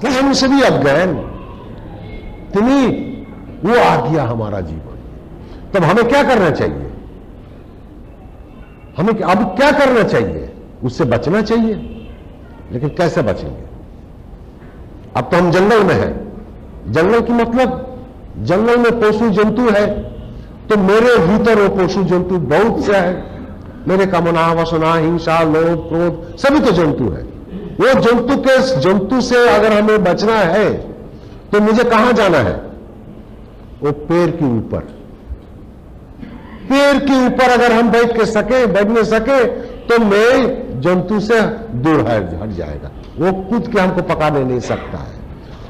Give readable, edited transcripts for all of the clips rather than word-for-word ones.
कि हम सभी अज्ञान इतनी वो आ गया हमारा जीवन। तब हमें क्या करना चाहिए? हमें अब क्या करना चाहिए? उससे बचना चाहिए। लेकिन कैसे बचेंगे? अब तो हम जंगल में हैं। जंगल की मतलब जंगल में पशु जंतु है, तो मेरे भीतर वो पशु जंतु बहुत से है। मेरे कामना, वासना, हिंसा, लोभ, क्रोध सभी तो जंतु है। वो जंतु से अगर हमें बचना है तो मुझे कहां जाना है? वो पेड़ के ऊपर। पेड़ के ऊपर अगर हम बैठ नहीं सके तो मैं जंतु से दूर हट जाएगा। वो कूद के हमको पकड़ने नहीं सकता है।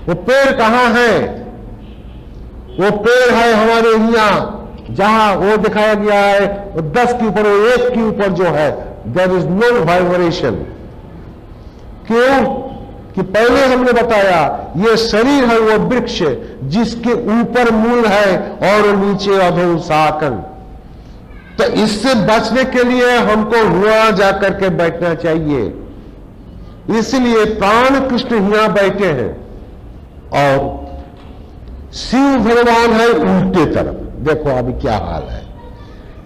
वो पेड़ कहां है? वो पेड़ है हमारे यहां, जहां वो दिखाया गया है, वो 10 के ऊपर, वो 1 के ऊपर जो है, देयर इज नो वाइब्रेशन। क्यों? कि पहले हमने बताया ये शरीर है वो वृक्ष जिसके ऊपर मूल है और नीचे अधोशाखन। तो इससे बचने के लिए हमको वहां जाकर के बैठना चाहिए। इसलिए प्राण कृष्ण यहां बैठे हैं और शिव भगवान है उल्टे तरफ। देखो अभी क्या हाल है।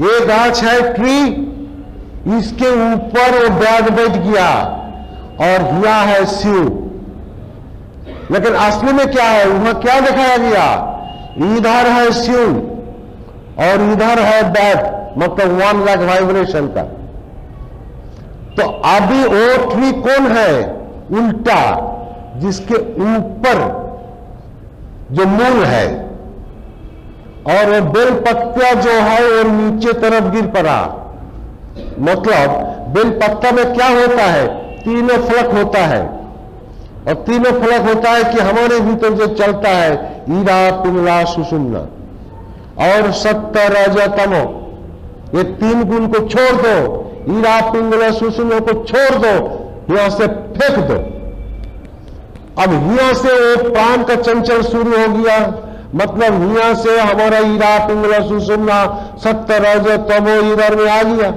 ये गाछ है ट्री, इसके ऊपर वो बैठ गया और यह है शिव। लेकिन असली में क्या है? वहां क्या दिखाया गया? इधर है शिव और इधर है बैठ, मतलब 1 लाख वाइब्रेशन का। तो अभी वो ट्री कौन है? उल्टा, जिसके ऊपर जो मूल है, और वो बेल पत्ता जो है वो नीचे तरफ गिर पड़ा। मतलब बेल पत्ता में क्या होता है? तीनों फलक होता है, और तीनों फलक होता है कि हमारे भीतर जो चलता है ईरा, पिंगला, सुषुम्ना और सत्य, रज, तमो, ये 3 गुण को छोड़ दो। ईरा, पिंगला, सुषुम्ना को छोड़ दो, यहां से फेंक दो। अब यहां से वो प्राण का चंचल शुरू हो गया। मतलब यहां से हमारा ईरा, पिंगला, सुषुम्ना, सत्य, रज, तमो इधर में आ गया।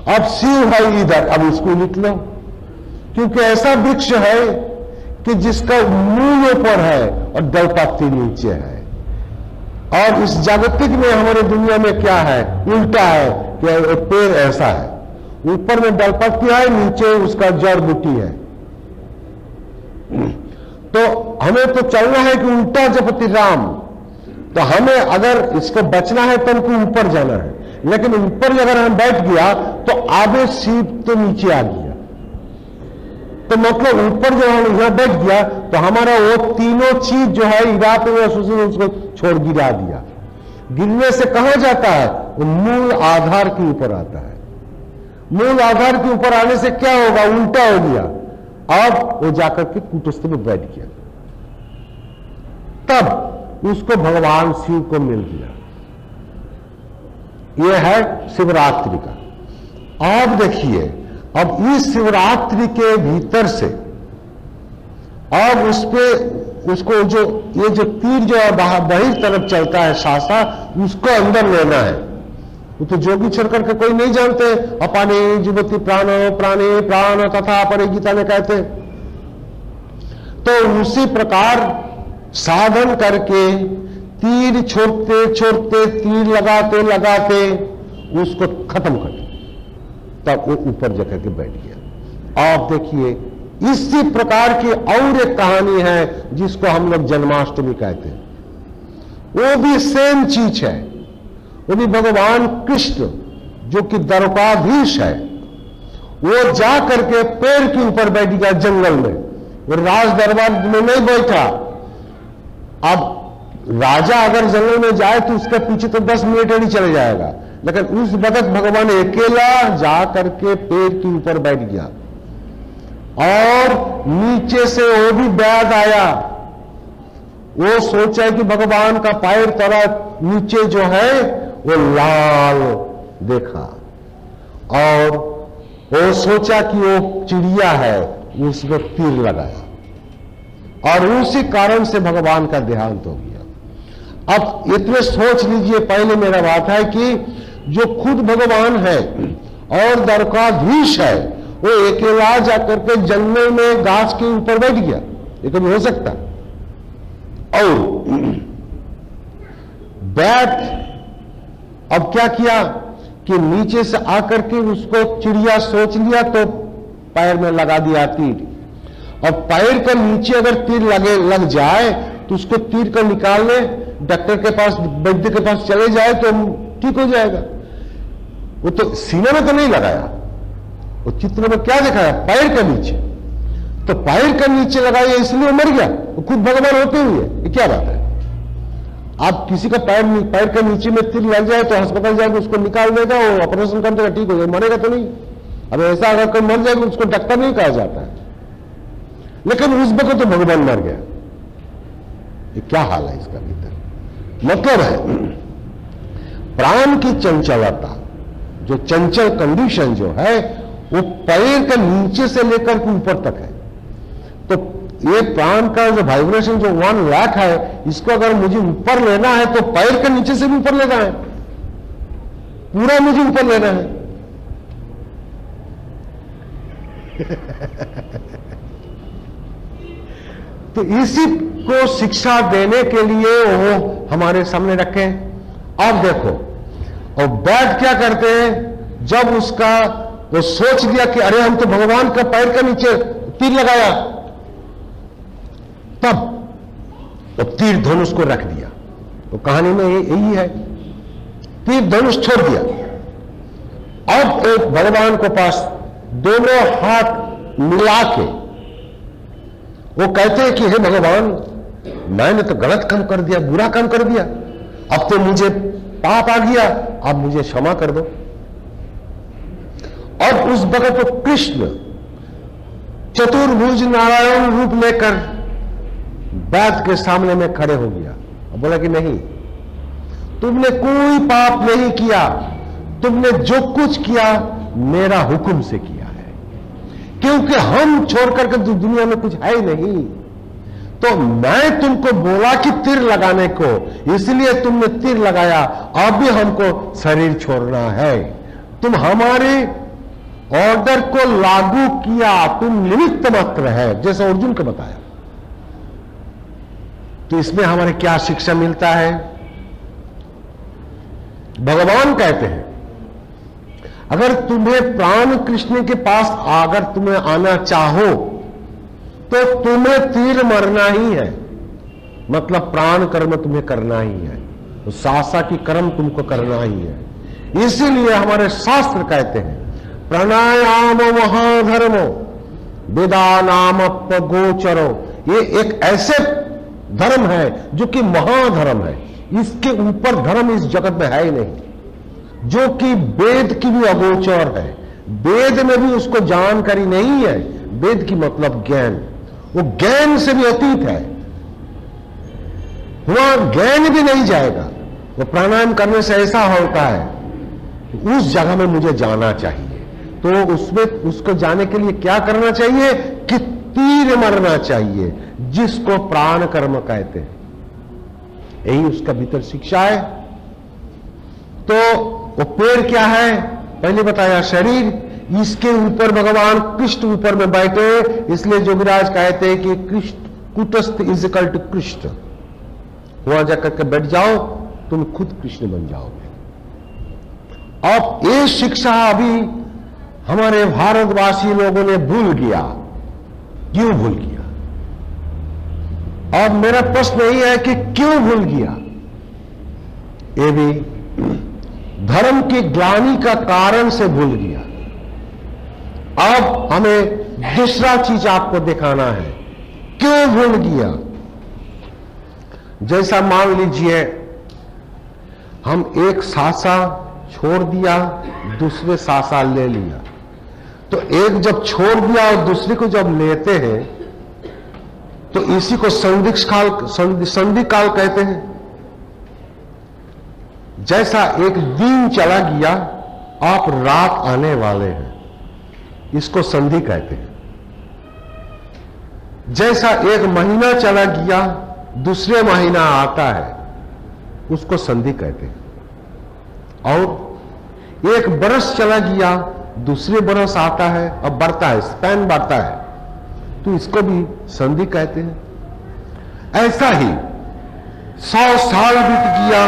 अब शिव है इधर, अब इसको लिख लो। क्योंकि ऐसा वृक्ष है कि जिसका मूल ऊपर है और दल पत्ती नीचे है। और इस जागतिक में हमारे दुनिया में क्या है? उल्टा है कि पेड़ ऐसा है, ऊपर में दल पत्ती है, नीचे उसका जड़ बूटी है। तो हमें तो चलना है कि उल्टा जपति राम। तो हमें अगर इसको बचना है तो हमको ऊपर जाना है। लेकिन ऊपर अगर हम बैठ गया तो आगे शिव तो नीचे आ गया। तो मतलब ऊपर जो हम यहां बैठ गया तो हमारा वो तीनों चीज जो है ईरा, पिंगला, सुषुम्ना उसको छोड़ गिरा दिया। गिरने से कहां जाता है? वो मूल आधार के ऊपर आता है। मूल आधार के ऊपर आने से क्या होगा? उल्टा हो गया। अब वो जाकर के कूटस्थ में बैठ गया। तब उसको भगवान शिव को मिल गया। यह है शिवरात्रि का। अब देखिए, अब इस शिवरात्रि के भीतर से अब उसको जो ये जो तीर जो है बाहर तरफ चलता है शासा, उसको अंदर लेना है। वो तो जोगी छोड़ करके कोई नहीं जानते। अपाने जीवति प्राणो प्राणे प्राण तथा अपने गीता में कहते। तो उसी प्रकार साधन करके तीर छोड़ते छोड़ते, तीर लगाते लगाते उसको खत्म कर दिया। तब वो ऊपर जाकर के बैठ गया। आप देखिए, इसी प्रकार की और एक कहानी है जिसको हम लोग जन्माष्टमी कहते हैं। वो भी सेम चीज है। वो भी भगवान कृष्ण जो कि द्वारकाधीश है, वो जा करके पेड़ के ऊपर बैठ गया जंगल में। वो राज दरबार में नहीं बैठा। अब राजा अगर जंगल में जाए तो उसके पीछे तो 10 मिनट ही चले जाएगा। लेकिन उस वक्त भगवान अकेला जा करके पेड़ के ऊपर बैठ गया और नीचे से वो भी बैद आया। वो सोचा कि भगवान का पैर तरा नीचे जो है वो लाल देखा और वो सोचा कि वो चिड़िया है, उसको तीर लगाया और उसी कारण से भगवान का देहांत हो गया। अब इतने सोच लीजिए, पहले मेरा बात है कि जो खुद भगवान है और द्वारकाधीश है, वो अकेला जाकर के जंगल में घास के ऊपर बैठ गया ये कभी हो सकता? और बैट अब क्या किया कि नीचे से आकर के उसको चिड़िया सोच लिया तो पैर में लगा दिया तीर। और पैर के नीचे अगर तीर लग जाए तो उसको तीर को निकालने डॉक्टर के पास, वैद्य के पास चले जाए तो ठीक हो जाएगा। वो तो सीने में तो नहीं लगाया, वो चित्र में क्या दिखाया? पैर के नीचे। तो पैर के नीचे लगाया इसलिए वो मर गया, वो खुद भगवान होते हुए। ये क्या बात है? आप किसी का पैर के नीचे में तीर लग जाए तो अस्पताल जाकर उसको निकाल देगा, वो ऑपरेशन कर देगा, ठीक हो जाएगा, मरेगा तो नहीं। अब ऐसा अगर कोई मर जाएगा उसको डॉक्टर नहीं कहा जाता है, लेकिन उस वक्त तो भगवान मर गया। ये क्या हाल है इसका भीतर? मतलब है प्राण की चंचलता, जो चंचल कंडीशन जो है वो पैर के नीचे से लेकर के ऊपर तक है। तो ये प्राण का जो वाइब्रेशन जो 1 लाख है, इसको अगर मुझे ऊपर लेना है तो पैर के नीचे से भी ऊपर लेना है, पूरा मुझे ऊपर लेना है। तो इसी को शिक्षा देने के लिए वो हमारे सामने रखे। अब देखो, और बैठ क्या करते हैं, जब उसका वो सोच लिया कि अरे हम तो भगवान का पैर के नीचे तीर लगाया, तब वो तीर धनुष को रख दिया। तो कहानी में यही है, तीर धनुष छोड़ दिया। अब एक भगवान के पास दोनों हाथ मिला के वो कहते हैं कि हे भगवान, मैंने तो गलत काम कर दिया, बुरा काम कर दिया, अब तो मुझे पाप आ गया, अब मुझे क्षमा कर दो। और उस वक्त तो कृष्ण चतुर्भुज नारायण रूप लेकर बैठ के सामने में खड़े हो गया और बोला कि नहीं, तुमने कोई पाप नहीं किया, तुमने जो कुछ किया मेरा हुक्म से किया है, क्योंकि हम छोड़ करके दुनिया में कुछ है ही नहीं। तो मैं तुमको बोला कि तीर लगाने को, इसलिए तुमने तीर लगाया, अब भी हमको शरीर छोड़ना है। तुम हमारे ऑर्डर को लागू किया, तुम निमित्त मात्र है, जैसे अर्जुन को बताया। तो इसमें हमारे क्या शिक्षा मिलता है? भगवान कहते हैं अगर तुम्हें प्राण कृष्ण के पास अगर तुम्हें आना चाहो तो तुम्हें तीर मरना ही है, मतलब प्राण कर्म तुम्हें करना ही है, तो सासा की कर्म तुमको करना ही है। इसीलिए हमारे शास्त्र कहते हैं प्राणायाम महाधर्मो वेदानामप्य गोचरो। ये एक ऐसे धर्म है जो कि महाधर्म है, इसके ऊपर धर्म इस जगत में है ही नहीं, जो कि वेद की भी अगोचर है, वेद में भी उसको जानकारी नहीं है। वेद की मतलब ज्ञान, वो ज्ञान से भी अतीत है, वहां ज्ञान भी नहीं जाएगा। वो प्राणायाम करने से ऐसा होता है, उस जगह में मुझे जाना चाहिए। तो उसमें उसको जाने के लिए क्या करना चाहिए कि तीर मरना चाहिए, जिसको प्राण कर्म कहते हैं। यही उसका भीतर शिक्षा है। तो वो पेड़ क्या है? पहले बताया शरीर, इसके ऊपर भगवान कृष्ण ऊपर में बैठे, इसलिए जोगिराज कहते हैं कि कृष्ण कुटस्थ इज इक्वल टू कृष्ण। वहां जाकर के बैठ जाओ, तुम खुद कृष्ण बन जाओगे। अब ये शिक्षा अभी हमारे भारतवासी लोगों ने भूल गया। क्यों भूल गया? अब मेरा प्रश्न यही है कि क्यों भूल गया? ये भी धर्म की ग्लानि का कारण से भूल गया। अब हमें दूसरा चीज आपको दिखाना है, क्यों भूल गया। जैसा मान लीजिए हम एक सासा छोड़ दिया, दूसरे सासा ले लिया, तो एक जब छोड़ दिया और दूसरे को जब लेते हैं तो इसी को संधि काल कहते हैं। जैसा एक दिन चला गया, आप रात आने वाले हैं, इसको संधि कहते हैं। जैसा एक महीना चला गया, दूसरे महीना आता है, उसको संधि कहते हैं। और एक बरस चला गया, दूसरे बरस आता है, अब बढ़ता है, स्पैन बढ़ता है, तो इसको भी संधि कहते हैं। ऐसा ही 100 साल बीत गया,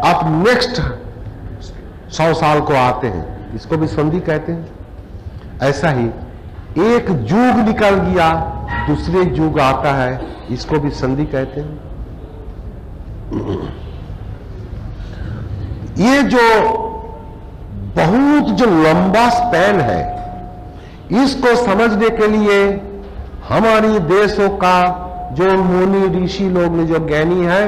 आप नेक्स्ट 100 साल को आते हैं, इसको भी संधि कहते हैं। ऐसा ही एक युग निकल गया, दूसरे युग आता है, इसको भी संधि कहते हैं। ये जो बहुत जो लंबा स्पैन है, इसको समझने के लिए हमारी देशों का जो मुनि ऋषि लोग ने, जो ज्ञानी है,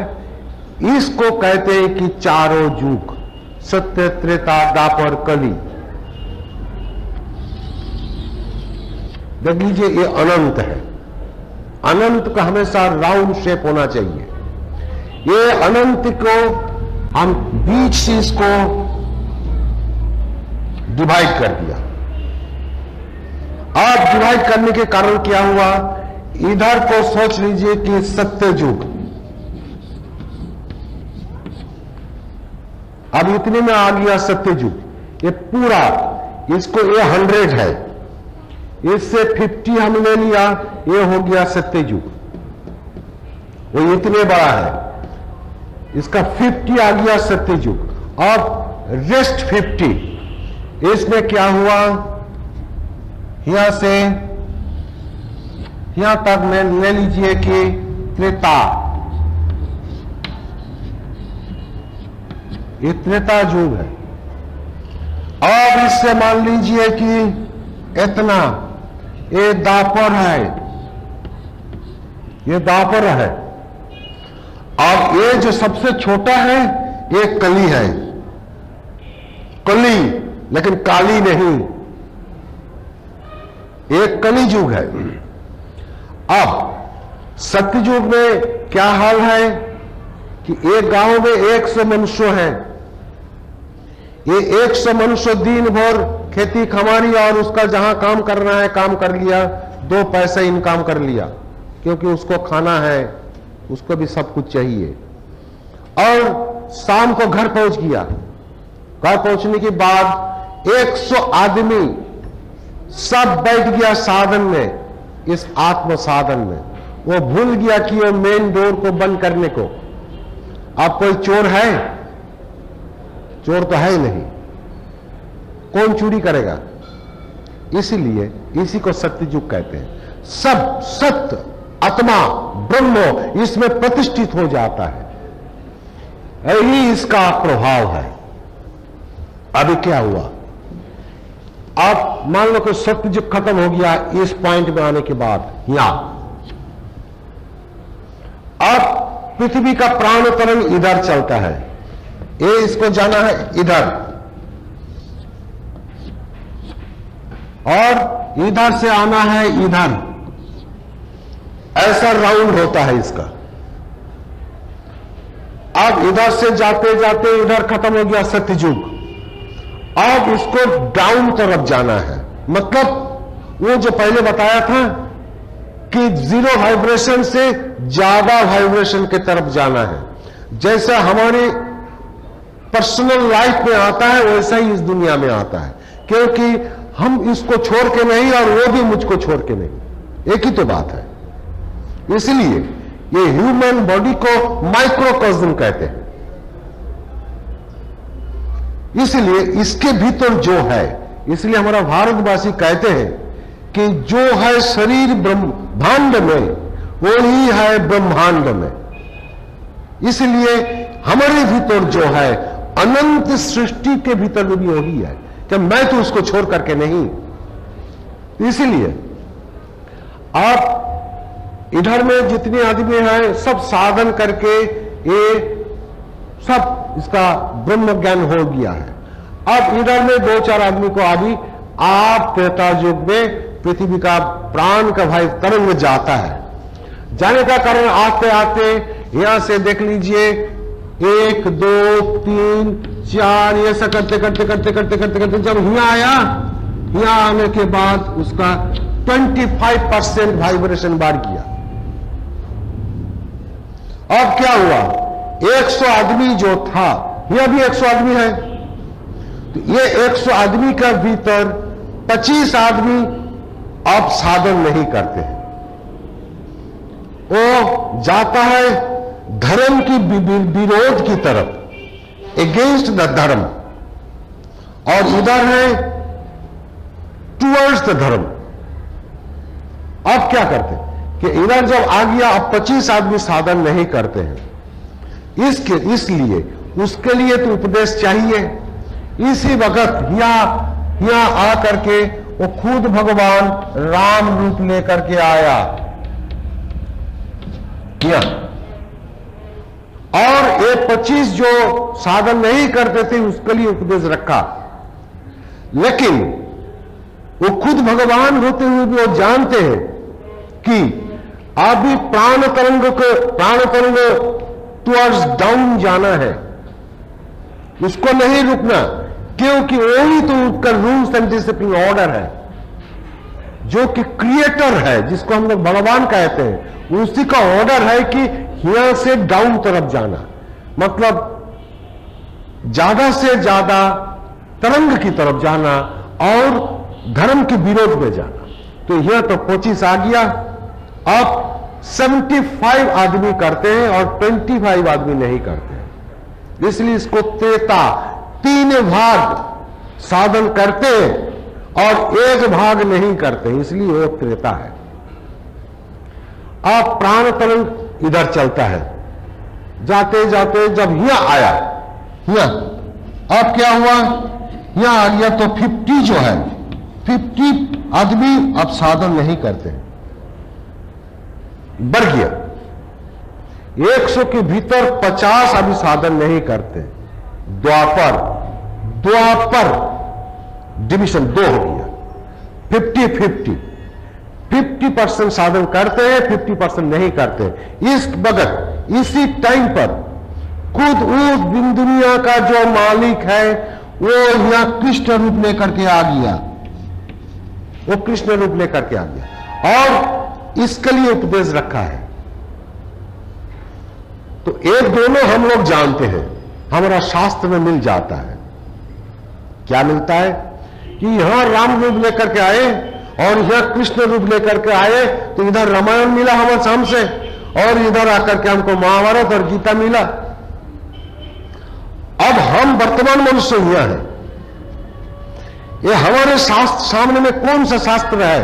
इसको कहते हैं कि चारों युग, सत्य, त्रेता, द्वापर, कली। देख लीजिए, ये अनंत है। अनंत का हमेशा राउंड शेप होना चाहिए। ये अनंत को हम बीच से इसको डिवाइड कर दिया। अब डिवाइड करने के कारण क्या हुआ, इधर को सोच लीजिए कि सत्य युग, अब इतने में आ गया सत्य युग। ये पूरा, इसको ये 100 है, इससे 50 हम ले लिया, ये हो गया सत्य युग। वो इतने बड़ा है, इसका 50 आ गया सत्य युग। अब रेस्ट 50, इसमें क्या हुआ, यहां से यहां तक में ले लीजिए कि त्रेता, ये त्रेता युग है। अब इससे मान लीजिए कि इतना, ये द्वापर है, ये द्वापर है। अब ये जो सबसे छोटा है, ये कली है, कली, लेकिन काली नहीं, एक कली युग है। अब सत्ययुग में क्या हाल है कि एक गांव में 100 मनुष्य हैं। ये 100 मनुष्य दिन भर खेती खमारी और उसका जहां काम करना है काम कर लिया, 2 पैसे इनकम कर लिया, क्योंकि उसको खाना है, उसको भी सब कुछ चाहिए। और शाम को घर पहुंच गया। घर पहुंचने के बाद 100 आदमी सब बैठ गया साधन में, इस आत्म साधन में। वो भूल गया कि वो मेन डोर को बंद करने को। अब कोई चोर है? चोर तो है ही नहीं, कौन चोरी करेगा? इसीलिए इसी को सत्ययुग कहते हैं। सब सत्य, आत्मा, ब्रह्म इसमें प्रतिष्ठित हो जाता है, यही इसका प्रभाव है। अभी क्या हुआ, आप मान लो कि सत्ययुग खत्म हो गया इस पॉइंट में आने के बाद, यहां अब पृथ्वी का प्राण तरंग इधर चलता है, ये इसको जाना है इधर, और इधर से आना है इधर, ऐसा राउंड होता है इसका। अब इधर से जाते जाते इधर खत्म हो गया सत्ययुग, अब इसको डाउन तरफ जाना है। मतलब वो जो पहले बताया था कि 0 वाइब्रेशन से ज्यादा वाइब्रेशन की तरफ जाना है। जैसा हमारी पर्सनल लाइफ में आता है वैसा ही इस दुनिया में आता है, क्योंकि हम इसको छोड़ के नहीं और वो भी मुझको छोड़ के नहीं, एक ही तो बात है। इसलिए ये ह्यूमन बॉडी को माइक्रोकॉस्म कहते हैं। इसलिए इसके भीतर जो है, इसलिए हमारा भारतवासी कहते हैं कि जो है शरीर ब्रह्मांड में, वो ही है ब्रह्मांड में। इसलिए हमारे भीतर जो है अनंत सृष्टि के भीतर भी वही है कि मैं तो उसको छोड़ करके नहीं। इसलिए आप इधर में जितने आदमी हैं सब साधन करके ये सब इसका ब्रह्म ज्ञान हो गया है। अब इधर में 2-4 आदमी को अभी आप त्रेता युग में पृथ्वी का प्राण का भाई तरंग जाता है। जाने का कारण आते आते यहां से देख लीजिए 1 2 3 4 ये सब करते करते करते करते करते करते जब यहां आया, यहां आने के बाद उसका 25% वाइब्रेशन बढ़ गया। अब क्या हुआ, 100 आदमी जो था, यह भी 100 आदमी है, तो ये 100 आदमी का भीतर 25 आदमी अब साधन नहीं करते हैं। वो जाता है धर्म की विरोध की तरफ, अगेंस्ट द धर्म, और उधर है टूवर्ड्स द धर्म। अब क्या करते कि इधर जब आ गया, अब 25 आदमी साधन नहीं करते हैं, इसलिए उसके लिए तो उपदेश चाहिए। इसी वक्त यहां आकर के वो खुद भगवान राम रूप लेकर के आया क्या, और ये 25 जो साधन नहीं करते थे उसके लिए उपदेश रखा। लेकिन वो खुद भगवान होते हुए भी वो जानते हैं कि अभी प्राण तरंग टुवर्ड्स डाउन जाना है, उसको नहीं रुकना, क्योंकि वही तो उसका रूल्स एंड डिसिप्लिन ऑर्डर है, जो कि क्रिएटर है, जिसको हम लोग भगवान कहते हैं, उसी का ऑर्डर है कि यहां से डाउन तरफ जाना, मतलब ज्यादा से ज्यादा तरंग की तरफ जाना और धर्म के विरोध में जाना। तो यह तो 25 आ गया। अब 75 आदमी करते हैं और 25 आदमी नहीं करते हैं, इसलिए इसको त्रेता, 3 भाग साधन करते हैं और 1 भाग नहीं करते, इसलिए वो त्रेता है। अब प्राण तरंग इधर चलता है, जाते जाते जब यहां आया, अब क्या हुआ, यहां आ गया तो 50 जो है, 50 आदमी अब साधन नहीं करते, बढ़ गया। 100 के भीतर 50 अभी साधन नहीं करते। द्वापर डिविजन 2 हो गया, 50% साधन करते हैं, 50% नहीं करते। इस वक्त इसी टाइम पर खुद उस दुनिया का जो मालिक है वो यहां कृष्ण रूप लेकर के आ गया, वो कृष्ण रूप लेकर के आ गया और इसके लिए उपदेश रखा है। तो एक दोनों हम लोग जानते हैं, हमारा शास्त्र में मिल जाता है। क्या मिलता है कि यहां राम रूप लेकर के आए और यहां कृष्ण रूप लेकर के आए, तो इधर रामायण मिला हमारे हमसे और इधर आकर के हमको महाभारत और गीता मिला। अब हम वर्तमान मनुष्य हुआ है, ये हमारे शास्त्र सामने में कौन सा शास्त्र है?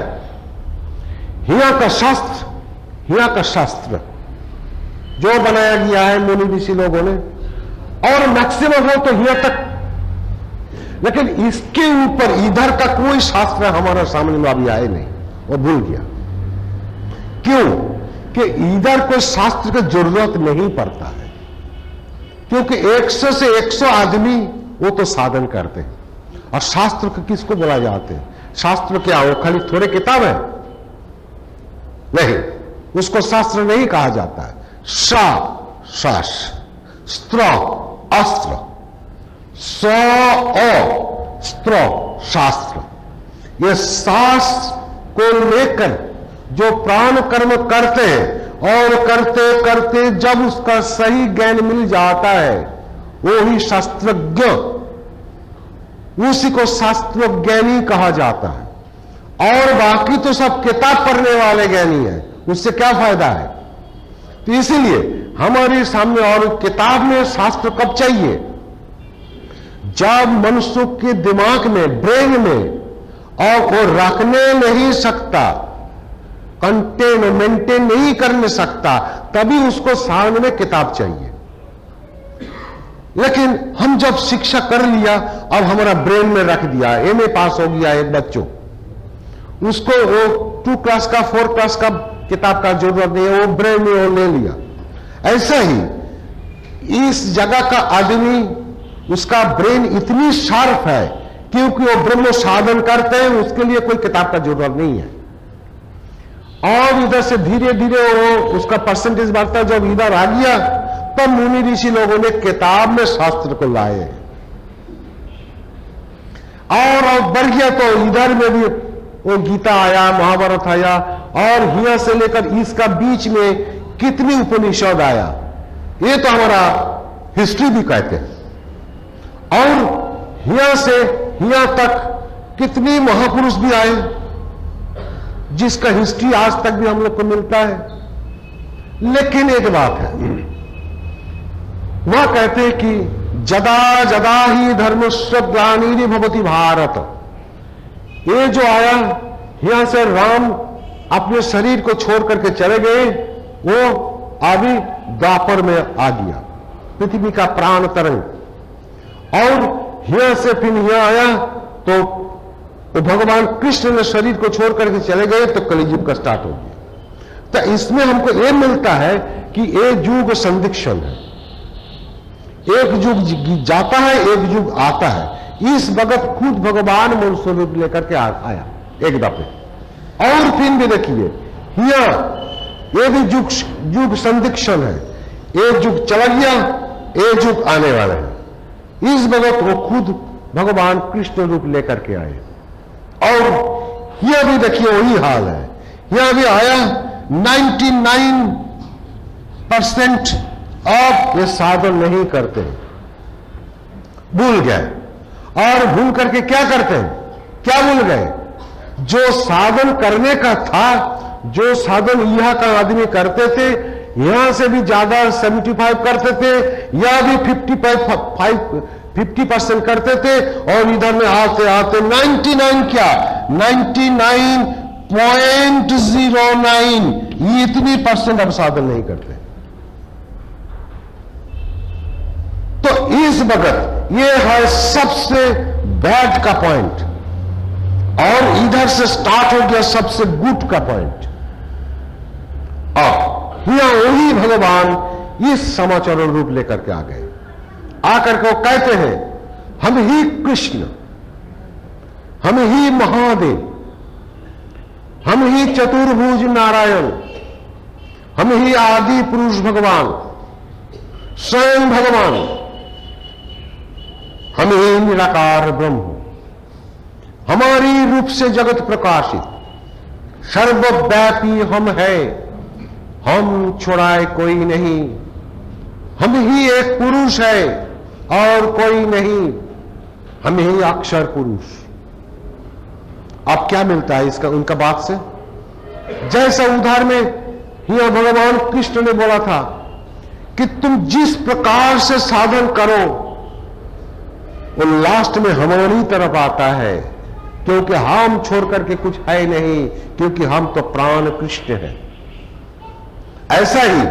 हिया का शास्त्र जो बनाया गया है मुनि ऋषि लोगों ने, और मैक्सिमम हो तो हिया तक, लेकिन इसके ऊपर इधर का कोई शास्त्र हमारे सामने में अभी आए नहीं, वो भूल गया। क्यों? कि इधर कोई शास्त्र की जरूरत नहीं पड़ता है, क्योंकि 100 से 100 आदमी वो तो साधन करते हैं। और शास्त्र को किसको बोला जाते हैं? शास्त्र क्या वो खाली थोड़े किताब है? नहीं, उसको शास्त्र नहीं कहा जाता है। शास्त्र, स्त्र, अस्त्र, स्त्र, शास्त्र। ये शास्त्र को लेकर जो प्राण कर्म करते हैं और करते करते जब उसका सही ज्ञान मिल जाता है, वो ही शास्त्रज्ञ, उसी को शास्त्र ज्ञानी कहा जाता है। और बाकी तो सब किताब पढ़ने वाले ज्ञानी है, उससे क्या फायदा है? तो इसीलिए हमारे सामने, और किताब में शास्त्र कब चाहिए? जब मनुष्य के दिमाग में, ब्रेन में, और वो रखने नहीं सकता, कंटेन मेंटेन नहीं करने सकता, तभी उसको सामने में किताब चाहिए। लेकिन हम जब शिक्षा कर लिया, अब हमारा ब्रेन में रख दिया, एमए पास हो गया एक बच्चों, उसको वो 2 क्लास का 4 क्लास का किताब का जरूरत नहीं है, वो ब्रेन में वो ले लिया। ऐसा ही इस जगह का आदमी, उसका ब्रेन इतनी शार्प है क्योंकि वो ब्रह्म साधन करते हैं, उसके लिए कोई किताब का जरूरत नहीं है। और इधर से धीरे धीरे वो उसका परसेंटेज बढ़ता, जब इधर आ गया तब मुनि ऋषि लोगों ने किताब में शास्त्र को लाए, और बढ़ गया तो इधर में भी वो गीता आया, महाभारत आया, और हिया से लेकर इसका बीच में कितनी उपनिषद आया, ये तो हमारा हिस्ट्री भी कहते हैं। और हिया से हिया तक कितनी महापुरुष भी आए, जिसका हिस्ट्री आज तक भी हम लोग को मिलता है। लेकिन एक बात है, वह कहते हैं कि जदा जदा ही धर्मस्य ग्लानिर् भवति भारत। ये जो आया, यहां से राम अपने शरीर को छोड़ करके चले गए, वो अभी द्वापर में आ गया, पृथ्वी का प्राण तरंग, और यहां से फिर यहां आया तो भगवान कृष्ण ने शरीर को छोड़ करके चले गए, तो कलियुग का स्टार्ट हो गया। तो इसमें हमको यह मिलता है कि एक युग संदिक्षण है, एक युग जाता है, एक युग आता है। इस वक्त खुद भगवान मनुष्य रूप लेकर के आया एक दफे। और फिर भी देखिए, ये भी युग संदिक्षण है, एक युग चला गया, एक युग आने वाला है। इस वक्त वो खुद भगवान कृष्ण रूप लेकर के आए। और यह भी देखिए वही हाल है, यह भी आया 99% अब ये साधन नहीं करते, भूल गए। और भूल करके क्या करते हैं, क्या भूल गए? जो साधन करने का था, जो साधन यहां का आदमी करते थे, यहां से भी ज्यादा 75 करते थे, या भी 50% करते थे, और इधर में आते आते 99 क्या 99.09 ये इतनी % अब साधन नहीं करते। तो इस वक्त ये है सबसे बैड का पॉइंट, और इधर से स्टार्ट हो गया सबसे गुड का पॉइंट। अब यहां वही भगवान इस समाचार रूप लेकर के आ गए, आकर के वो कहते हैं, हम ही कृष्ण, हम ही महादेव, हम ही चतुर्भुज नारायण, हम ही आदि पुरुष भगवान, स्वयं भगवान, हम ही निराकार ब्रह्म, हमारी रूप से जगत प्रकाशित, सर्वव्यापी हम है, हम छुड़ाए कोई नहीं, हम ही एक पुरुष है और कोई नहीं, हम ही अक्षर पुरुष। अब क्या मिलता है इसका उनका बात से? जैसा उधार में यह भगवान कृष्ण ने बोला था कि तुम जिस प्रकार से साधन करो, वो लास्ट में हमारी तरफ आता है, क्योंकि हम छोड़ करके कुछ है नहीं, क्योंकि हम तो प्राण कृष्ण हैं। ऐसा ही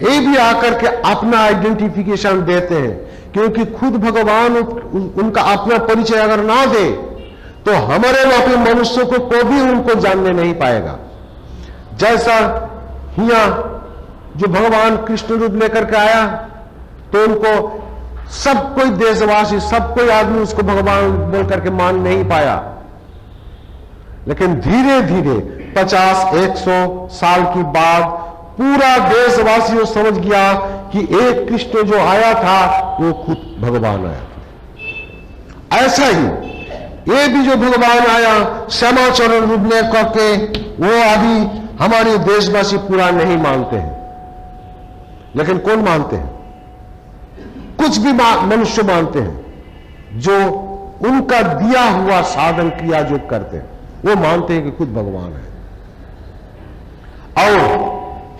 ये भी आकर के अपना आइडेंटिफिकेशन देते हैं, क्योंकि खुद भगवान उनका अपना परिचय अगर ना दे तो हमारे वहां पे मनुष्यों को कोई भी उनको जानने नहीं पाएगा। जैसा हिया जो भगवान कृष्ण रूप लेकर के आया, तो उनको सब कोई देशवासी, सब कोई आदमी उसको भगवान बोल करके मान नहीं पाया, लेकिन धीरे धीरे 50-100 साल की बाद पूरा देशवासी समझ गया कि एक कृष्ण जो आया था वो खुद भगवान आया था। ऐसा ही ये भी जो भगवान आया समाचरण रूप में करके, वो अभी हमारे देशवासी पूरा नहीं मानते हैं, लेकिन कौन मानते हैं? कुछ भी मनुष्य मानते हैं जो उनका दिया हुआ साधन क्रिया जो करते हैं, वो मानते हैं कि खुद भगवान है। और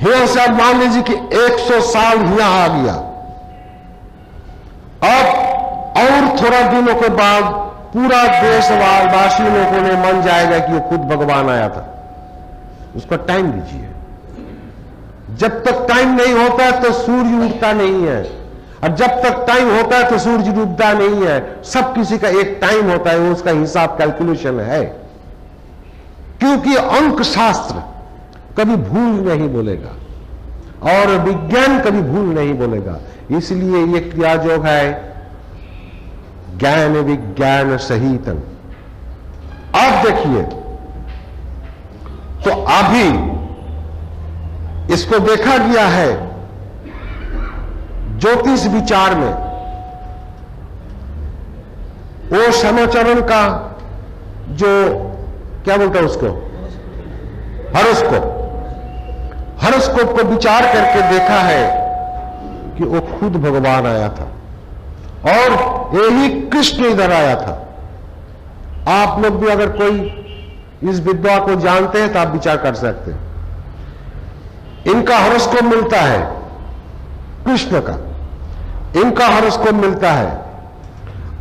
यहां से आप मान लीजिए कि 100 साल यहां आ गया, अब और थोड़ा दिनों के बाद पूरा देशवासी लोगों ने मान जाएगा कि वो खुद भगवान आया था। उसका टाइम दीजिए, जब तक टाइम नहीं होता तो सूर्य उगता नहीं है, और जब तक टाइम होता है तो सूर्य डूबता नहीं है। सब किसी का एक टाइम होता है, उसका हिसाब कैलकुलेशन है, क्योंकि अंक शास्त्र कभी भूल नहीं बोलेगा और विज्ञान कभी भूल नहीं बोलेगा। इसलिए ये क्रिया जो है ज्ञान विज्ञान सहितम। अब देखिए, तो अभी इसको देखा गया है ज्योतिष विचार में, वो समाचरण का जो क्या बोलता है उसको, हॉरोस्कोप को विचार करके देखा है कि वो खुद भगवान आया था और यही कृष्ण इधर आया था। आप लोग भी अगर कोई इस विद्या को जानते हैं तो आप विचार कर सकते हैं। इनका हॉरोस्कोप मिलता है कृष्ण का, इनका हॉरोस्कोप मिलता है।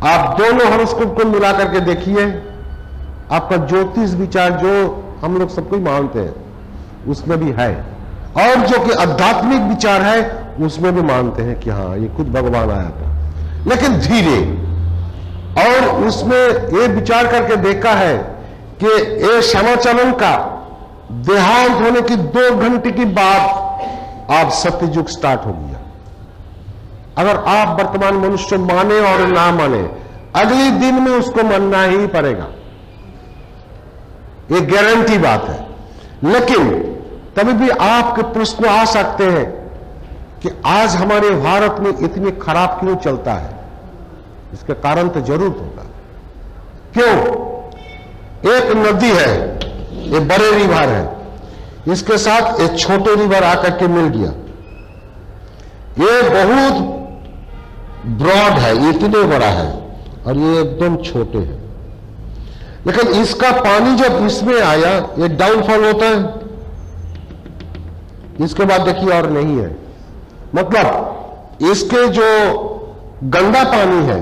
आप दोनों हॉरोस्कोप को मिला करके देखिए, आपका ज्योतिष विचार जो हम लोग सबको मानते हैं उसमें भी है, और जो कि आध्यात्मिक विचार है उसमें भी मानते हैं कि हाँ ये खुद भगवान आया था। लेकिन धीरे, और उसमें ये विचार करके देखा है कि ये श्यामाचरण का देहांत होने की 2 घंटे के बाद आप सत्ययुग स्टार्ट हो गया। अगर आप वर्तमान मनुष्य माने और ना माने, अगले दिन में उसको मानना ही पड़ेगा, ये गारंटी बात है। लेकिन तभी भी आपके प्रश्न आ सकते हैं कि आज हमारे भारत में इतनी खराब क्यों चलता है। इसका कारण तो जरूर होगा। क्यों? एक नदी है, ये बड़े रिवर है, इसके साथ एक छोटे रिवर आकर के मिल गया। ये बहुत ब्रॉड है, इतने बड़ा है, और ये एकदम छोटे है। लेकिन इसका पानी जब इसमें आया, ये डाउनफॉल होता है, इसके बाद देखिए और नहीं है। मतलब इसके जो गंदा पानी है,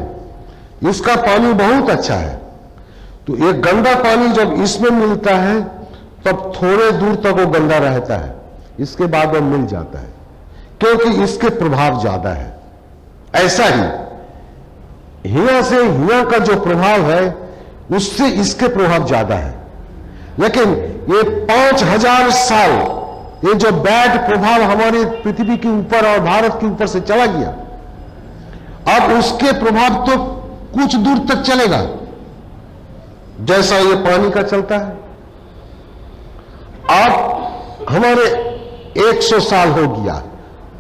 इसका पानी बहुत अच्छा है, तो ये गंदा पानी जब इसमें मिलता है तब थोड़े दूर तक वो गंदा रहता है, इसके बाद वो मिल जाता है, क्योंकि इसके प्रभाव ज्यादा है। ऐसा ही हिया से हिया का जो प्रभाव है उससे इसके प्रभाव ज्यादा है। लेकिन ये 5000 साल ये जो बैड प्रभाव हमारी पृथ्वी के ऊपर और भारत के ऊपर से चला गया, अब उसके प्रभाव तो कुछ दूर तक चलेगा, जैसा ये पानी का चलता है। अब हमारे 100 साल हो गया।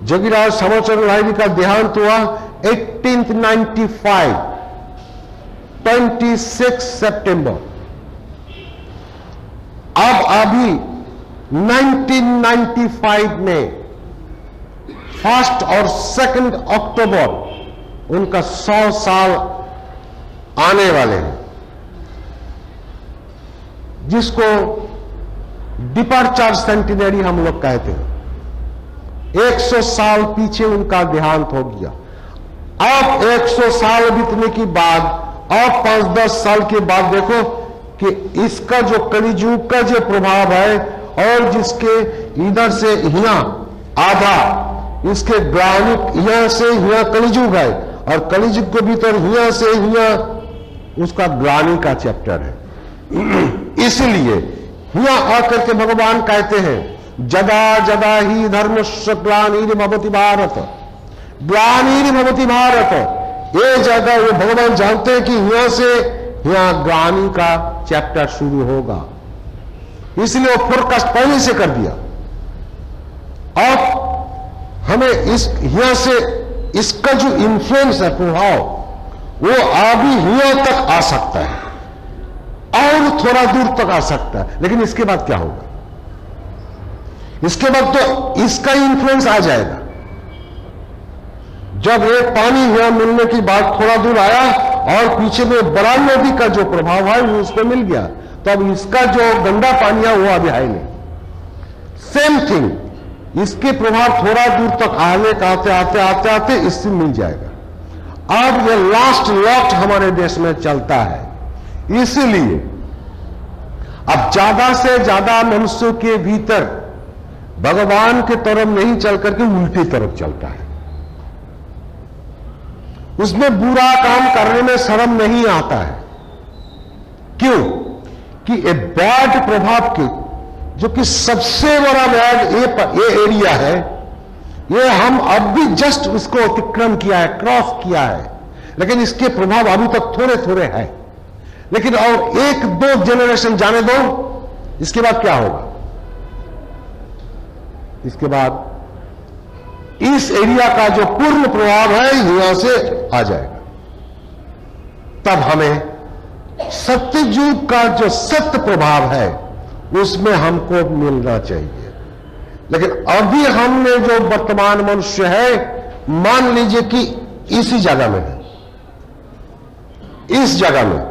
जोगीराज श्यामाचरण लाहिड़ी का देहांत हुआ 1895, 26 सितंबर। अब अभी 1995 में 1 और 2 अक्टूबर उनका 100 साल आने वाले हैं, जिसको डिपार्चर सेंटिनरी हम लोग कहते हैं। 100 साल पीछे उनका देहांत हो गया। अब 100 साल बीतने के बाद, अब 5-10 साल के बाद देखो कि इसका जो कलियुग का जो प्रभाव है, और जिसके इधर से यहाँ आधा, इसके ग्रानिक यहाँ से यहाँ कलियुग है, और कलियुग के भीतर यहाँ से यहाँ उसका ग्लानि का चैप्टर है। इसलिए यहाँ आकर के भगवान कहते हैं, जदा जदा ही धर्मस्य ग्लानिर्भवति भारत, ग्लानिर्भवति भारत। ये जगह वो भगवान जानते हैं कि यहाँ से यहाँ ग्लानि का चैप्टर शुरू होगा, इसलिए वो फोरकास्ट पहले से कर दिया। अब हमें इस यहाँ से इसका जो इन्फ्लुएंस है, प्रभाव, वो अभी यहाँ तक आ सकता है और थोड़ा दूर तक आ सकता है। लेकिन इसके बाद क्या होगा? इसके बाद तो इसका इन्फ्लुएंस आ जाएगा। जब एक पानी यहाँ मिलने की बात थोड़ा दूर आया और पीछे में बड़ा नदी का जो प्रभाव है वो उसको मिल गया, तब इसका जो गंदा पानी है वो अभी है नहीं। सेम थिंग, इसके प्रभाव थोड़ा दूर तक आने का आते इससे मिल जाएगा। अब ये लास्ट लॉट हमारे देश में चलता है, इसलिए अब ज्यादा से ज्यादा मनुष्यों के भीतर भगवान के तरफ नहीं चल करके उल्टी तरफ चलता है। उसमें बुरा काम करने में शर्म नहीं आता है। क्यों? कि ये बैड प्रभाव के जो कि सबसे बड़ा बैड ये एरिया है, ये हम अब भी जस्ट उसको अतिक्रम किया है, क्रॉस किया है, लेकिन इसके प्रभाव अभी तक थोड़े थोड़े हैं। लेकिन और 1-2 जनरेशन जाने दो, इसके बाद क्या होगा? इसके बाद इस एरिया का जो पूर्ण प्रभाव है यहां से आ जाएगा। तब हमें सत्ययुग का जो सत्य प्रभाव है उसमें हमको मिलना चाहिए। लेकिन अभी हमने जो वर्तमान मनुष्य है, मान लीजिए कि इसी जगह में है, इस जगह में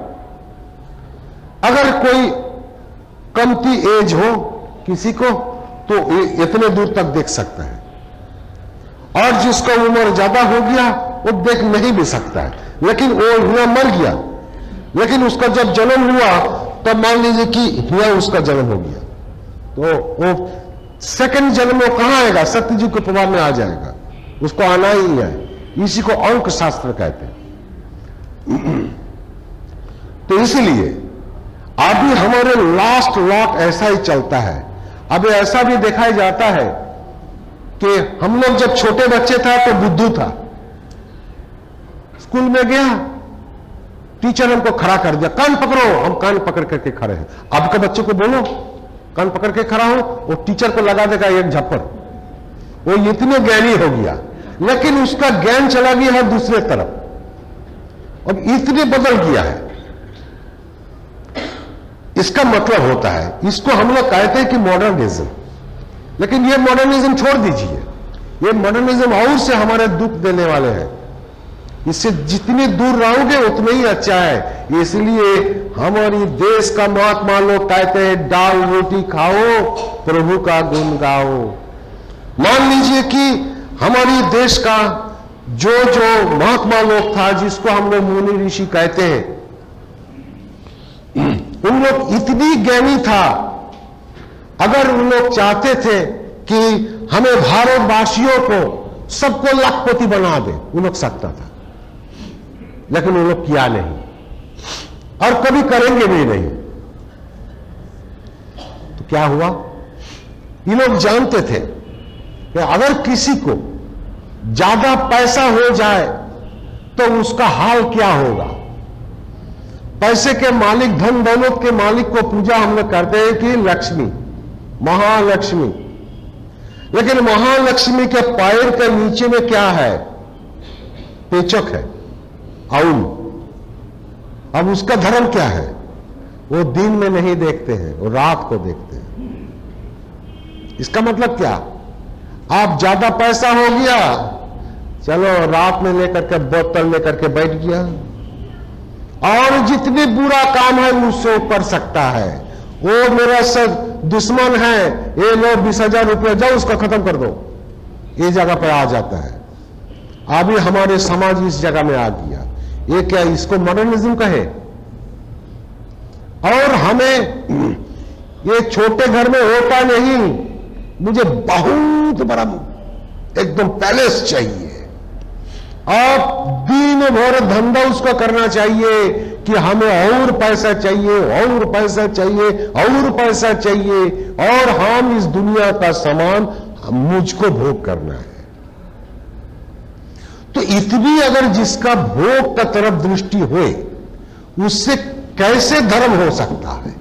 अगर कोई कमती एज हो किसी को, तो इतने दूर तक देख सकता है, और जिसका उम्र ज्यादा हो गया वो देख नहीं भी सकता है, लेकिन वो हिया मर गया, लेकिन उसका जब जन्म हुआ तब मान लीजिए कि हिया उसका जन्म हो गया, तो वो सेकंड जन्म में कहां आएगा? सत्यजी के प्रभाव में आ जाएगा, उसको आना ही है। इसी को अंक शास्त्र कहते हैं। तो इसलिए अभी हमारे लास्ट लॉट ऐसा ही चलता है। अब ऐसा भी देखा जाता है कि हम लोग जब छोटे बच्चे था तो बुद्धू था, स्कूल में गया, टीचर हमको खड़ा कर दिया, कान पकड़ो, हम कान पकड़ करके खड़े हैं। अब के बच्चे को बोलो कान पकड़ के खड़ा हो, वो टीचर को लगा देगा एक झप्पड़, वो इतने ज्ञानी हो गया, लेकिन उसका ज्ञान चला गया है दूसरे तरफ, अब इतने बदल गया है। इसका मतलब होता है, इसको हम लोग कहते हैं कि मॉडर्निज्म, लेकिन ये मॉडर्निज्म छोड़ दीजिए, ये मॉडर्निज्म और से हमारे दुख देने वाले हैं। इससे जितनी दूर रहोगे उतना ही अच्छा है। इसलिए हमारी देश का महात्मा लोग कहते हैं दाल रोटी खाओ, प्रभु का गुण गाओ। मान लीजिए कि हमारी देश का जो महात्मा लोग था, जिसको हम लोग मुनि ऋषि कहते हैं, उन लोग इतनी ज्ञानी था, अगर उन लोग चाहते थे कि हमें भारतवासियों को सबको लाखपति बना दे, उन लोग सकता था, लेकिन उन लोग किया नहीं और कभी करेंगे भी नहीं। तो क्या हुआ? ये लोग जानते थे कि अगर किसी को ज्यादा पैसा हो जाए तो उसका हाल क्या होगा। पैसे के मालिक, धन दौलत के मालिक को पूजा हम लोग करते हैं कि लक्ष्मी, महालक्ष्मी, लेकिन महालक्ष्मी के पैर के नीचे में क्या है? पेचक है, आउल। अब उसका धर्म क्या है? वो दिन में नहीं देखते हैं, वो रात को देखते हैं। इसका मतलब क्या? आप ज्यादा पैसा हो गया, चलो रात में लेकर के बोतल लेकर के बैठ गया, और जितनी बुरा काम है उससे कर सकता है। वो मेरा सब दुश्मन है, ये लो 20,000 रुपया, जाओ उसका खत्म कर दो, ये जगह पर आ जाता है। अभी हमारे समाज इस जगह में आ गया। ये क्या, इसको मॉडर्निज्म कहे? और हमें ये छोटे घर में होता नहीं, मुझे बहुत बड़ा एकदम पैलेस चाहिए। आप दिन भर धंधा उसका करना चाहिए कि हमें और पैसा चाहिए, और पैसा चाहिए, और पैसा चाहिए, और हम इस दुनिया का सामान मुझको भोग करना है। तो इतनी अगर जिसका भोग का तरफ दृष्टि होए, उससे कैसे धर्म हो सकता है?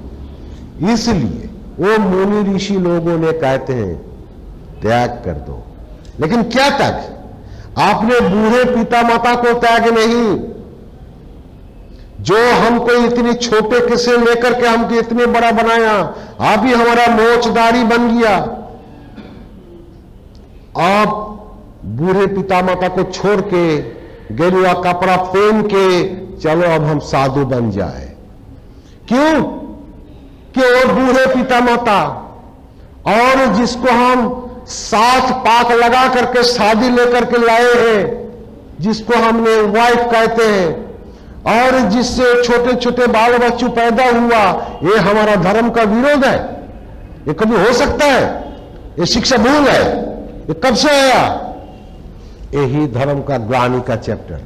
इसलिए वो मुनि ऋषि लोगों ने कहते हैं त्याग कर दो। लेकिन क्या त्याग? आपने बूढ़े पिता माता को त्याग नहीं, जो हमको इतने छोटे किसे लेकर के हमको इतने बड़ा बनाया, अभी हमारा मोचदारी बन गया। आप बूढ़े पिता माता को छोड़ के गेरुआ कपड़ा पहन के चलो अब हम साधु बन जाए। क्यों? कि वो बूढ़े पिता माता और जिसको हम 7 पाक लगा करके शादी लेकर के लाए हैं, जिसको हमने वाइफ कहते हैं, और जिससे छोटे छोटे बाल बच्चे पैदा हुआ, ये हमारा धर्म का विरोध है? ये कभी हो सकता है? ये शिक्षा भूल है। ये कब से आया? यही धर्म का ग्लानि का चैप्टर,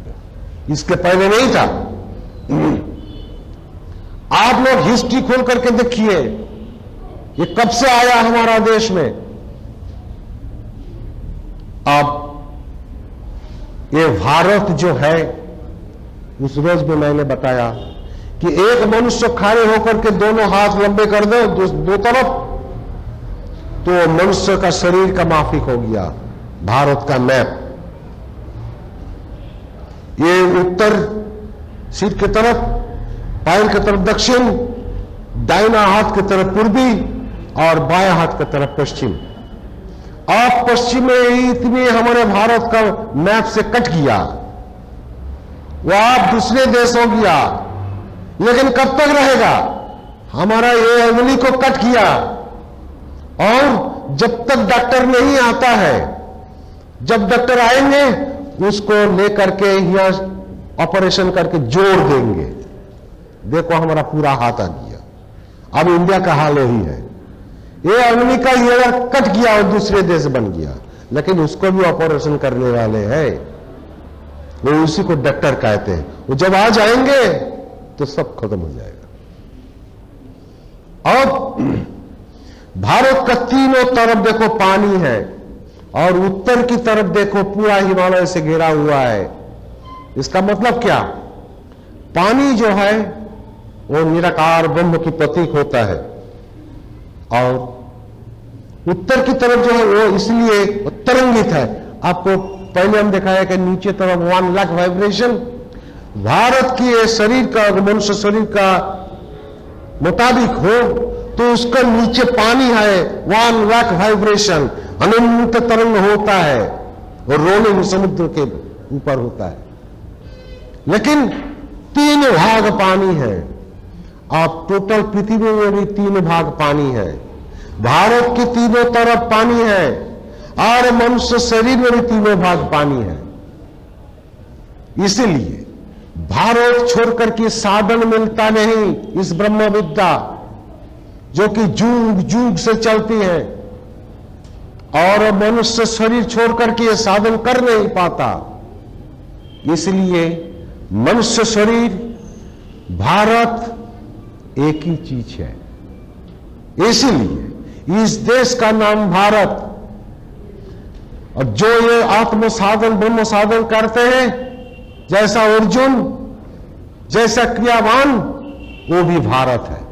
इसके पहले नहीं था। आप लोग हिस्ट्री खोल करके देखिए, ये कब से आया हमारा देश में। अब ये भारत जो है, उस रोज में मैंने बताया कि एक मनुष्य खड़े होकर के दोनों हाथ लंबे कर दो दो तरफ, तो मनुष्य का शरीर का माफिक हो गया। भारत का मैप, ये उत्तर सिर की तरफ, पैर की तरफ दक्षिण, दाहिना हाथ की तरफ पूर्वी और बायां हाथ की तरफ पश्चिम। आप पश्चिम में इतने हमारे भारत का मैप से कट गया, वो आप दूसरे देश हो गया। लेकिन कब तक रहेगा? हमारा ये अंगुली को कट किया और जब तक डॉक्टर नहीं आता है, जब डॉक्टर आएंगे उसको लेकर के यहाँ ऑपरेशन करके जोड़ देंगे। देखो हमारा पूरा हाथ आ गया। अब इंडिया का हाल यही है। ये अमेरिका ये कट गया और दूसरे देश बन गया, लेकिन उसको भी ऑपरेशन करने वाले हैं, वो उसी को डॉक्टर कहते हैं। वो जब आ जाएंगे तो सब खत्म हो जाएगा। अब भारत का तीनों तरफ देखो पानी है, और उत्तर की तरफ देखो पूरा हिमालय से घिरा हुआ है। इसका मतलब क्या? पानी जो है वो निराकार ब्रह्म की प्रतीक होता है, और उत्तर की तरफ जो है वो इसलिए तरंगित है। आपको पहले हम दिखाया कि नीचे तरफ 1 लाख वाइब्रेशन। भारत की ये शरीर का, मनुष्य शरीर का मुताबिक हो तो उसका नीचे पानी है, 1 लाख वाइब्रेशन, अनंत तरंग होता है, और रोलिंग समुद्र के ऊपर होता है। लेकिन 3 भाग पानी है। आप टोटल पृथ्वी में भी 3 भाग पानी है। भारत की तीनों तरफ पानी है, और मनुष्य शरीर में भी 3 भाग पानी है। इसीलिए भारत छोड़कर के साधन मिलता नहीं। इस ब्रह्म विद्या जो कि जुग जुग से चलती है, और मनुष्य शरीर छोड़कर के ये साधन कर नहीं पाता। इसलिए मनुष्य शरीर, भारत एक ही चीज है। इसलिए इस देश का नाम भारत। और जो ये आत्म साधन ब्रह्म साधन करते हैं, जैसा अर्जुन, जैसा क्रियावान, वो भी भारत है।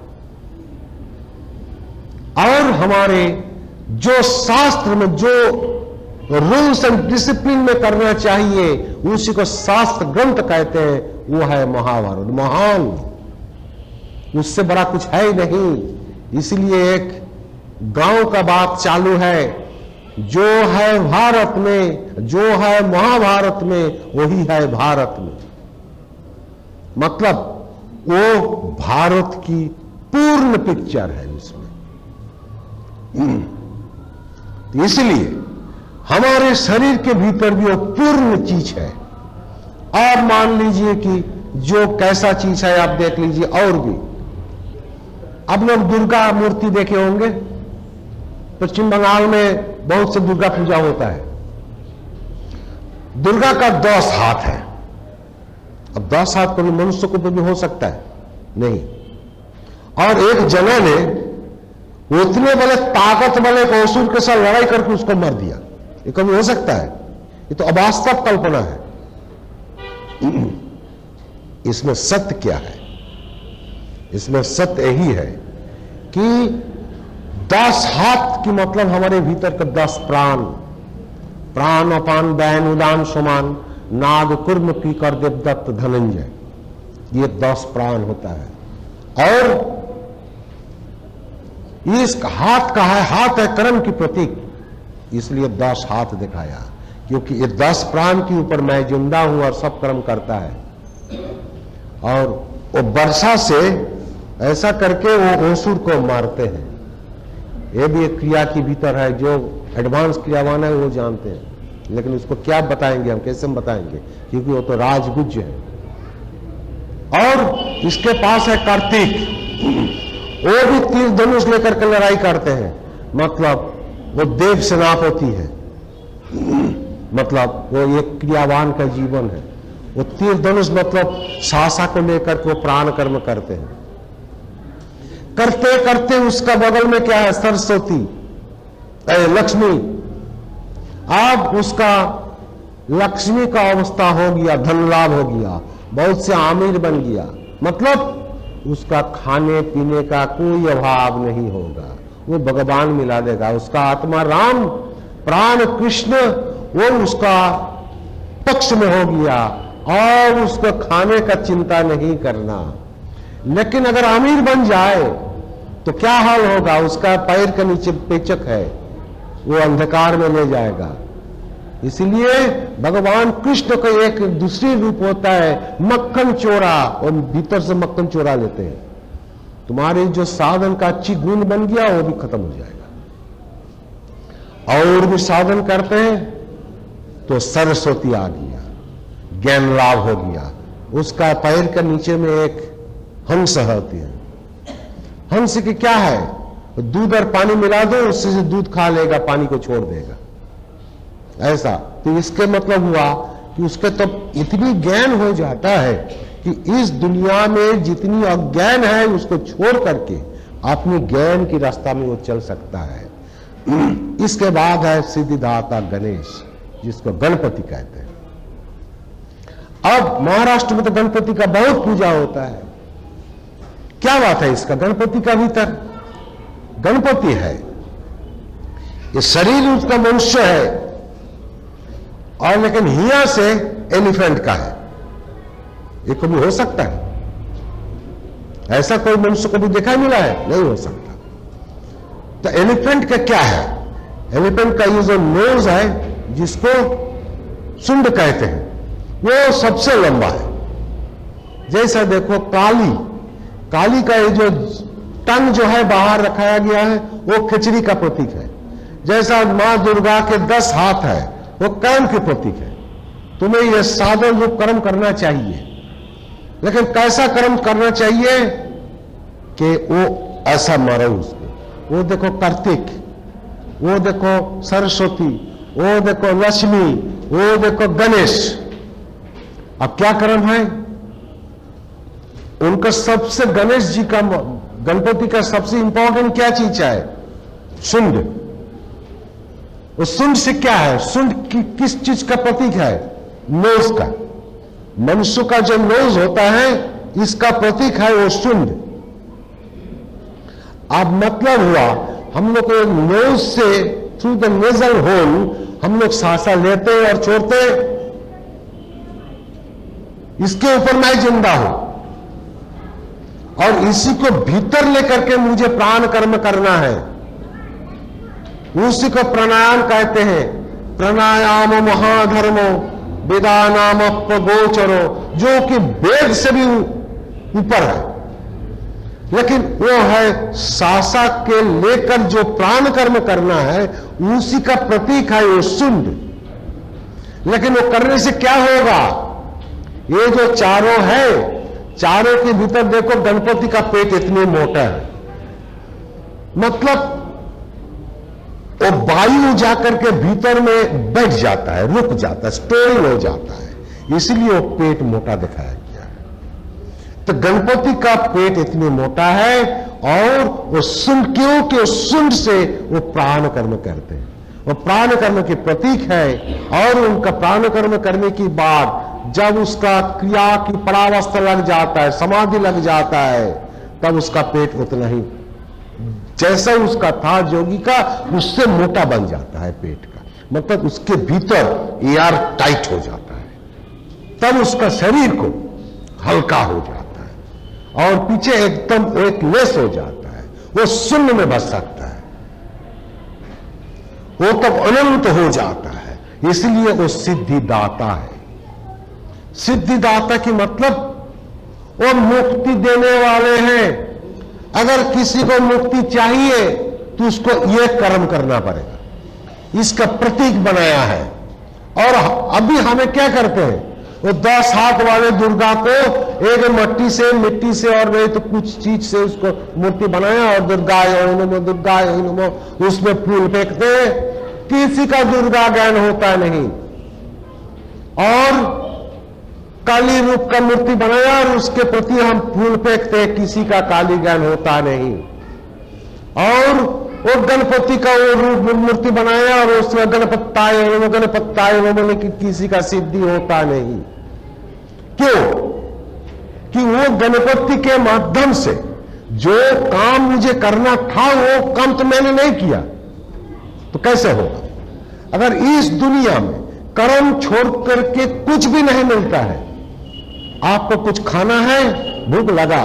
और हमारे जो शास्त्र में जो रूल्स एंड डिसिप्लिन में करना चाहिए, उसी को शास्त्र ग्रंथ कहते हैं, वो है महाभारत। महान, उससे बड़ा कुछ है ही नहीं। इसलिए एक गांव का बात चालू है, जो है भारत में, जो है महाभारत में, वही है भारत में। मतलब वो भारत की पूर्ण पिक्चर है उसमें। इसलिए हमारे शरीर के भीतर भी वो पूर्ण चीज है। आप मान लीजिए कि जो कैसा चीज है, आप देख लीजिए। और भी अब लोग दुर्गा मूर्ति देखे होंगे, पश्चिम बंगाल में बहुत से दुर्गा पूजा होता है। दुर्गा का 10 हाथ है। अब 10 हाथ कभी मनुष्य को भी हो सकता है? नहीं। और एक जना ने उतने बड़े ताकत वाले एक असुर के साथ लड़ाई करके उसको मार दिया। ये कभी हो सकता है? ये तो अवास्तव कल्पना है। इसमें सत्य क्या है? इसमें सत्य यही है कि 10 हाथ की मतलब हमारे भीतर का 10 प्राण, प्राण अपान बैन उदान समान नाग कुर्म की कर देवदत्त धनंजय, ये 10 प्राण होता है। और इस हाथ का है, हाथ है कर्म की प्रतीक, इसलिए 10 हाथ दिखाया, क्योंकि ये 10 प्राण के ऊपर मैं जिंदा हूं और सब कर्म करता है। और वो वर्षा से ऐसा करके वो असुर को मारते हैं। ये भी एक क्रिया के भीतर है। जो एडवांस क्रियावान है वो जानते हैं, लेकिन उसको क्या बताएंगे हम, कैसे हम बताएंगे, क्योंकि वो तो राजगुज्य है। और इसके पास है कार्तिक, वो भी तीर धनुष लेकर के लड़ाई करते हैं। मतलब वो देव सेनापति है, मतलब वो एक क्रियावान का जीवन है। वो तीर धनुष मतलब सासा को लेकर के वो प्राण कर्म करते हैं। करते करते उसका बगल में क्या है? सरस्वती, लक्ष्मी। अब उसका लक्ष्मी का अवस्था हो गया, धन लाभ हो गया, बहुत से आमिर बन गया। मतलब उसका खाने पीने का कोई अभाव नहीं होगा, वो भगवान मिला देगा। उसका आत्मा राम, प्राण कृष्ण, वो उसका पक्ष में हो गया, और उसको खाने का चिंता नहीं करना। लेकिन अगर अमीर बन जाए तो क्या हाल होगा? उसका पैर के नीचे पेचक है, वो अंधकार में ले जाएगा। इसलिए भगवान कृष्ण का एक दूसरी रूप होता है मक्खन चोरा, और भीतर से मक्खन चोरा लेते हैं। तुम्हारे जो साधन का अच्छी गुण बन गया वो भी खत्म हो जाएगा। और भी साधन करते हैं तो सरस्वती आ गया, ज्ञान लाभ हो गया। उसका पैर के नीचे में एक हंस होती है। हंस की क्या है, दूध और पानी मिला दो, उससे से दूध खा लेगा, पानी को छोड़ देगा, ऐसा। तो इसके मतलब हुआ कि उसके तो इतनी ज्ञान हो जाता है कि इस दुनिया में जितनी अज्ञान है उसको छोड़ करके अपने ज्ञान की रास्ता में वो चल सकता है। इसके बाद है सिद्धिदाता गणेश, जिसको गणपति कहते हैं। अब महाराष्ट्र में तो गणपति का बहुत पूजा होता है। क्या बात है इसका, गणपति का भीतर गणपति है, ये शरीर उसका मनुष्य है, और लेकिन हिया से एलिफेंट का है। ये कभी हो सकता है? ऐसा कोई मनुष्य कभी देखा मिला है? नहीं हो सकता। तो एलिफेंट का क्या है? एलिफेंट का ये जो नोज है, जिसको सुंड कहते हैं, वो सबसे लंबा है। जैसा देखो काली का ये जो टंग जो है बाहर रखाया गया है, वो खिचड़ी का प्रतीक है। जैसा मां दुर्गा के 10 हाथ है, वो कर्म के प्रतीक है। तुम्हें यह साधन रूप कर्म करना चाहिए, लेकिन कैसा कर्म करना चाहिए कि वो ऐसा मारो उसको। वो देखो कार्तिक, वो देखो सरस्वती, वो देखो लक्ष्मी, वो देखो गणेश। अब क्या कर्म है उनका? सबसे गणेश जी का, गणपति का सबसे इंपॉर्टेंट क्या चीज है? शुंड। वो शुंड से क्या है? शुंड किस चीज का प्रतीक है? नोज का। मनुष्य का जो नोज होता है, इसका प्रतीक है वो शुंड। अब मतलब हुआ हम लोग को नोज से थ्रू द नेजल होल हम लोग सांसा लेते और छोड़ते। इसके ऊपर मैं जिंदा हूं, और इसी को भीतर लेकर के मुझे प्राण कर्म करना है। उसी को प्राणायाम कहते हैं। प्राणायाम महाधर्मो वेदानाम अपगोचरो, जो कि वेद से भी ऊपर है, लेकिन वो है सांसा के लेकर जो प्राण कर्म करना है, उसी का प्रतीक है वो शुंड। लेकिन वो करने से क्या होगा? ये जो चारों है, चारों के भीतर देखो गणपति का पेट इतने मोटा है, मतलब वो वायु जाकर के भीतर में बैठ जाता है, रुक जाता है, स्टोरिंग हो जाता है, इसलिए वो पेट मोटा दिखाया गया है। तो गणपति का पेट इतने मोटा है, और वो सुंड, क्योंकि सुंड से वो प्राण कर्म करते हैं, वो प्राण कर्म के प्रतीक है। और उनका प्राण कर्म करने के बाद जब उसका क्रिया की परावस्था लग जाता है, समाधि लग जाता है, तब उसका पेट उतना ही जैसा उसका था जोगी का, उससे मोटा बन जाता है पेट का, मतलब उसके भीतर एयर टाइट हो जाता है, तब उसका शरीर को हल्का हो जाता है, और पीछे एकदम एक लेस हो जाता है, वो शून्य में बस सकता है, वो तब अनंत हो जाता है। इसलिए वो सिद्धिदाता है। सिद्धिदाता की मतलब वो मुक्ति देने वाले हैं। अगर किसी को मुक्ति चाहिए तो उसको ये कर्म करना पड़ेगा, इसका प्रतीक बनाया है। और अभी हमें क्या करते हैं, वो 10 हाथ वाले दुर्गा को एक मिट्टी से और नहीं तो कुछ चीज से उसको मूर्ति बनाया, और दुर्गाय नमो उसमें फूल फेंकते हैं। किसी का दुर्गा ज्ञान होता नहीं। और काली रूप का मूर्ति बनाया और उसके प्रति हम फूल फेंकते हैं, किसी का काली ज्ञान होता नहीं। और वो गणपति का वो रूप मूर्ति बनाया और उसमें गणपत्ताय बोले कि किसी का सिद्धि होता नहीं। क्यों? कि वो गणपति के माध्यम से जो काम मुझे करना था वो काम तो मैंने नहीं किया, तो कैसे होगा? अगर इस दुनिया में कर्म छोड़ करके कुछ भी नहीं मिलता है, आपको कुछ खाना है, भूख लगा,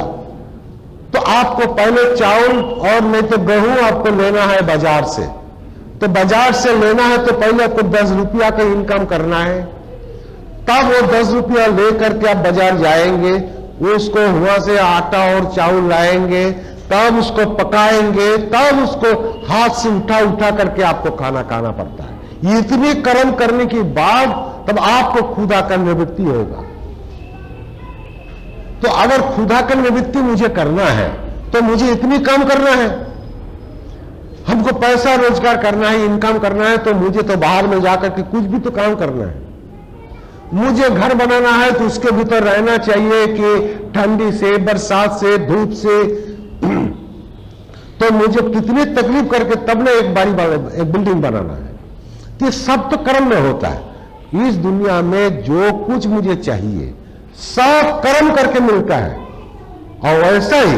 तो आपको पहले चावल और नहीं तो गेहूं आपको लेना है बाजार से। तो बाजार से लेना है तो पहले आपको 10 रुपया का इनकम करना है, तब वो 10 रुपया लेकर के आप बाजार जाएंगे, उसको वहां से आटा और चावल लाएंगे, तब उसको पकाएंगे, तब उसको हाथ से उठा उठा करके आपको खाना खाना पड़ता है। इतने कर्म करने के बाद तब आपको खुदा का निवृत्ति होगा। तो अगर खुदा का निवृत्ति मुझे करना है तो मुझे इतनी काम करना है। हमको पैसा रोजगार करना है, इनकम करना है, तो मुझे तो बाहर में जाकर के कुछ भी तो काम करना है। मुझे घर बनाना है तो उसके भीतर रहना चाहिए कि ठंडी से, बरसात से, धूप से तो मुझे कितनी तकलीफ करके तब ना एक बिल्डिंग बनाना है। तो सब तो कर्म में होता है। इस दुनिया में जो कुछ मुझे चाहिए सब कर्म करके मिलता है। और वैसा ही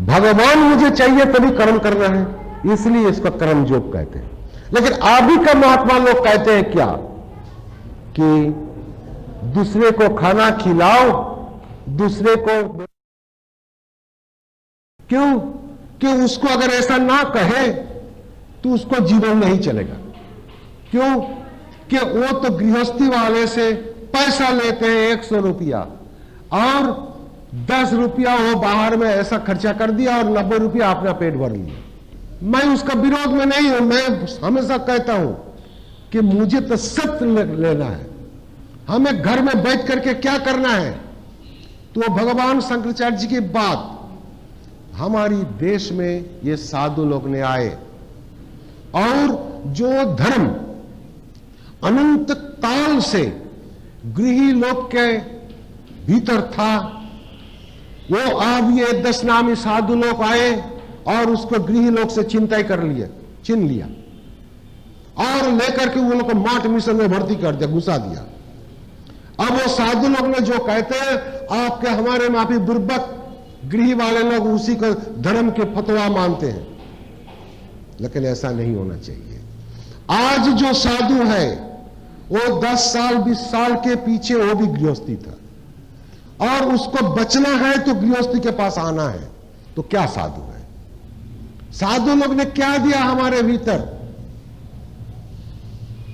भगवान मुझे चाहिए तभी कर्म करना है, इसलिए इसको कर्म योग कहते हैं। लेकिन अभी का महात्मा लोग कहते हैं क्या कि दूसरे को खाना खिलाओ, दूसरे को क्यों कि उसको अगर ऐसा ना कहे तो उसको जीवन नहीं चलेगा। क्यों कि वो तो गृहस्थी वाले से पैसा लेते हैं 100 रुपया और 10 रुपया वो बाहर में ऐसा खर्चा कर दिया और 90 रुपया अपना पेट भर लिया। मैं उसका विरोध में नहीं हूं, मैं हमेशा कहता हूं कि मुझे तो सत्य लेना है। हमें घर में बैठ करके क्या करना है? तो भगवान शंकराचार्य जी की बात हमारी देश में ये साधु लोग ने आए और जो धर्म अनंत काल से गृही लोग के भीतर था वो अब ये 10 नामी साधु लोग आए और उसको गृही लोग से चिंता कर लिया, छीन लिया और लेकर के वो लोग को माट मिशन में भर्ती कर दिया, घुसा दिया। अब वो साधु लोग ने जो कहते हैं आपके हमारे माफी बुर्बक गृही वाले लोग उसी को धर्म के फतवा मानते हैं, लेकिन ऐसा नहीं होना चाहिए। आज जो साधु है वो 10 साल 20 साल के पीछे वो भी गृहस्थी था और उसको बचना है तो गृहस्थी के पास आना है। तो क्या साधु है? साधु लोग ने क्या दिया हमारे भीतर?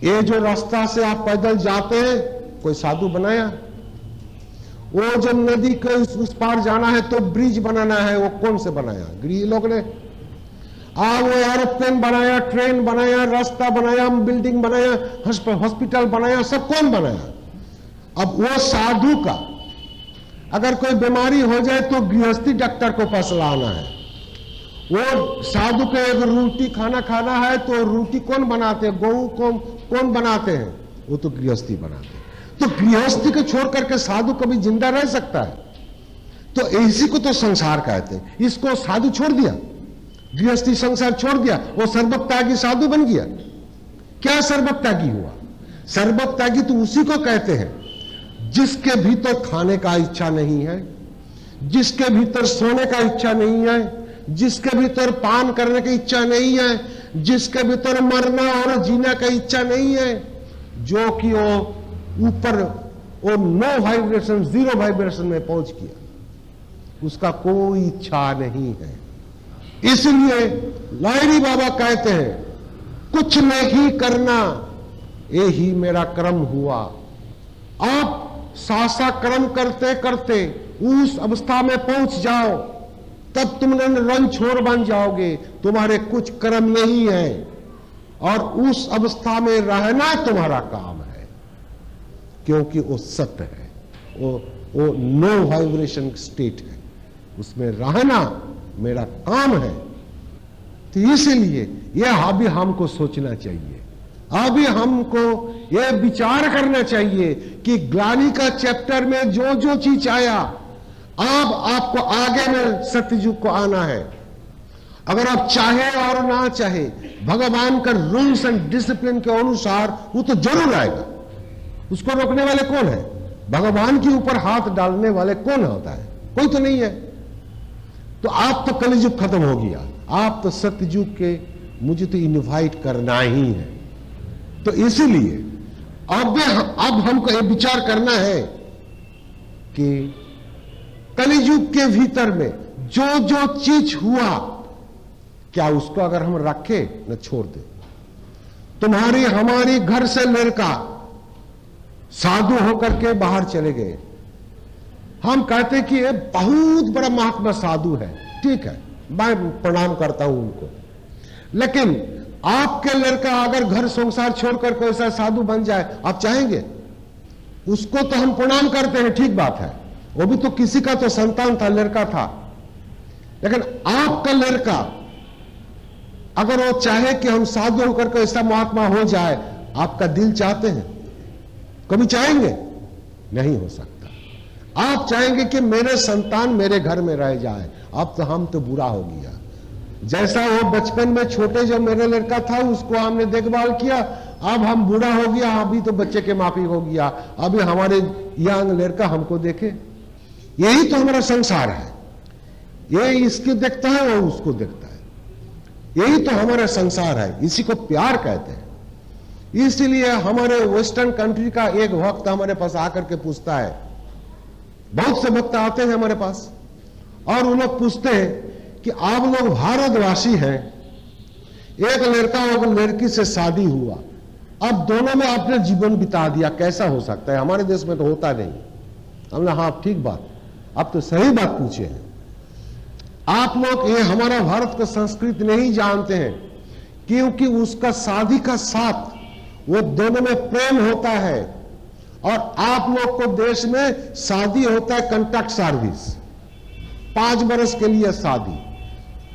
ये जो रास्ता से आप पैदल जाते हैं कोई साधु बनाया? वो जो नदी के उस पार जाना है तो ब्रिज बनाना है, वो कौन से बनाया? गृही लोग ने। वो एरोप्लेन बनाया, ट्रेन बनाया, रास्ता बनाया, बिल्डिंग बनाया, हॉस्पिटल बनाया, सब कौन बनाया? अब वो साधु का अगर कोई बीमारी हो जाए तो गृहस्थी डॉक्टर को पास लाना है। वो साधु के अगर रोटी खाना है तो रोटी कौन बनाते हैं? गेहूं कौन बनाते हैं? वो तो गृहस्थी बनाते हैं। तो गृहस्थी को छोड़ करके साधु कभी जिंदा रह सकता है? तो इसी को तो संसार कहते हैं। इसको साधु छोड़ दिया, गृहस्थी संसार छोड़ दिया, वो सर्वत्यागी साधु बन गया। क्या सर्वत्यागी हुआ? सर्वत्यागी तो उसी को कहते हैं जिसके भीतर खाने का इच्छा नहीं है, जिसके भीतर सोने का इच्छा नहीं है, जिसके भीतर पान करने की इच्छा नहीं है, जिसके भीतर मरना और जीने का इच्छा नहीं है, जो कि वो ऊपर वो नो वाइब्रेशन, 0 वाइब्रेशन में पहुंच गया, उसका कोई इच्छा नहीं है। इसलिए लाहिड़ी बाबा कहते हैं कुछ नहीं करना यही मेरा कर्म हुआ। आप सासा कर्म करते करते उस अवस्था में पहुंच जाओ तब तुम रणछोड़ बन जाओगे। तुम्हारे कुछ कर्म नहीं है और उस अवस्था में रहना तुम्हारा काम है, क्योंकि वो सत्य है, वो नो वाइब्रेशन स्टेट है, उसमें रहना मेरा काम है। तो इसलिए यह अभी हमको सोचना चाहिए, अभी हमको यह विचार करना चाहिए कि ग्लानि का चैप्टर में जो जो चीज आया, अब आपको आगे में सत्ययुग को आना है। अगर आप चाहे और ना चाहे भगवान का रूल्स एंड डिसिप्लिन के अनुसार वो तो जरूर आएगा। उसको रोकने वाले कौन है? भगवान के ऊपर हाथ डालने वाले कौन होता है? कोई तो नहीं है। तो आप तो कलियुग खत्म हो गया, आप तो सत्ययुग के मुझे तो इनवाइट करना ही है। तो इसीलिए अब हमको ये विचार करना है कि कलियुग के भीतर में जो जो चीज हुआ क्या उसको अगर हम रखे न छोड़ दे। तुम्हारी हमारी घर से लड़का साधु होकर के बाहर चले गए, हम कहते कि ये बहुत बड़ा महात्मा साधु है, ठीक है, मैं प्रणाम करता हूं उनको। लेकिन आपके लड़का अगर घर संसार छोड़कर कोई ऐसा साधु बन जाए, आप चाहेंगे? उसको तो हम प्रणाम करते हैं, ठीक बात है, वो भी तो किसी का तो संतान था, लड़का था। लेकिन आपका लड़का अगर वो चाहे कि हम साधु होकर के ऐसा महात्मा हो जाए, आपका दिल चाहते हैं? कभी चाहेंगे? नहीं हो सकता। आप चाहेंगे कि मेरे संतान मेरे घर में रह जाए। अब तो हम तो बुरा हो गया। जैसा वो बचपन में छोटे जो मेरा लड़का था उसको हमने देखभाल किया, अब हम बूढ़ा हो गया, अभी तो बच्चे के माफी हो गया, अभी हमारे यंग लड़का हमको देखे। यही तो हमारा संसार है। ये इसको देखता है, वो उसको देखता है। यही तो हमारा संसार है, इसी को प्यार कहते हैं। इसलिए हमारे वेस्टर्न कंट्री का एक भक्त हमारे पास आकर के पूछता है, बहुत से भक्त आते हैं हमारे पास और वो लोग पूछते हैं कि आप लोग भारतवासी हैं, एक लड़का और लड़की से शादी हुआ, अब दोनों में आपने जीवन बिता दिया, कैसा हो सकता है? हमारे देश में तो होता नहीं। हमने हाँ ठीक बात, आप तो सही बात पूछे हैं। आप लोग ये हमारा भारत का संस्कृति नहीं जानते हैं, क्योंकि उसका शादी का साथ वो दोनों में प्रेम होता है। और आप लोग को देश में शादी होता है कॉन्ट्रैक्ट सर्विस, 5 बरस के लिए शादी,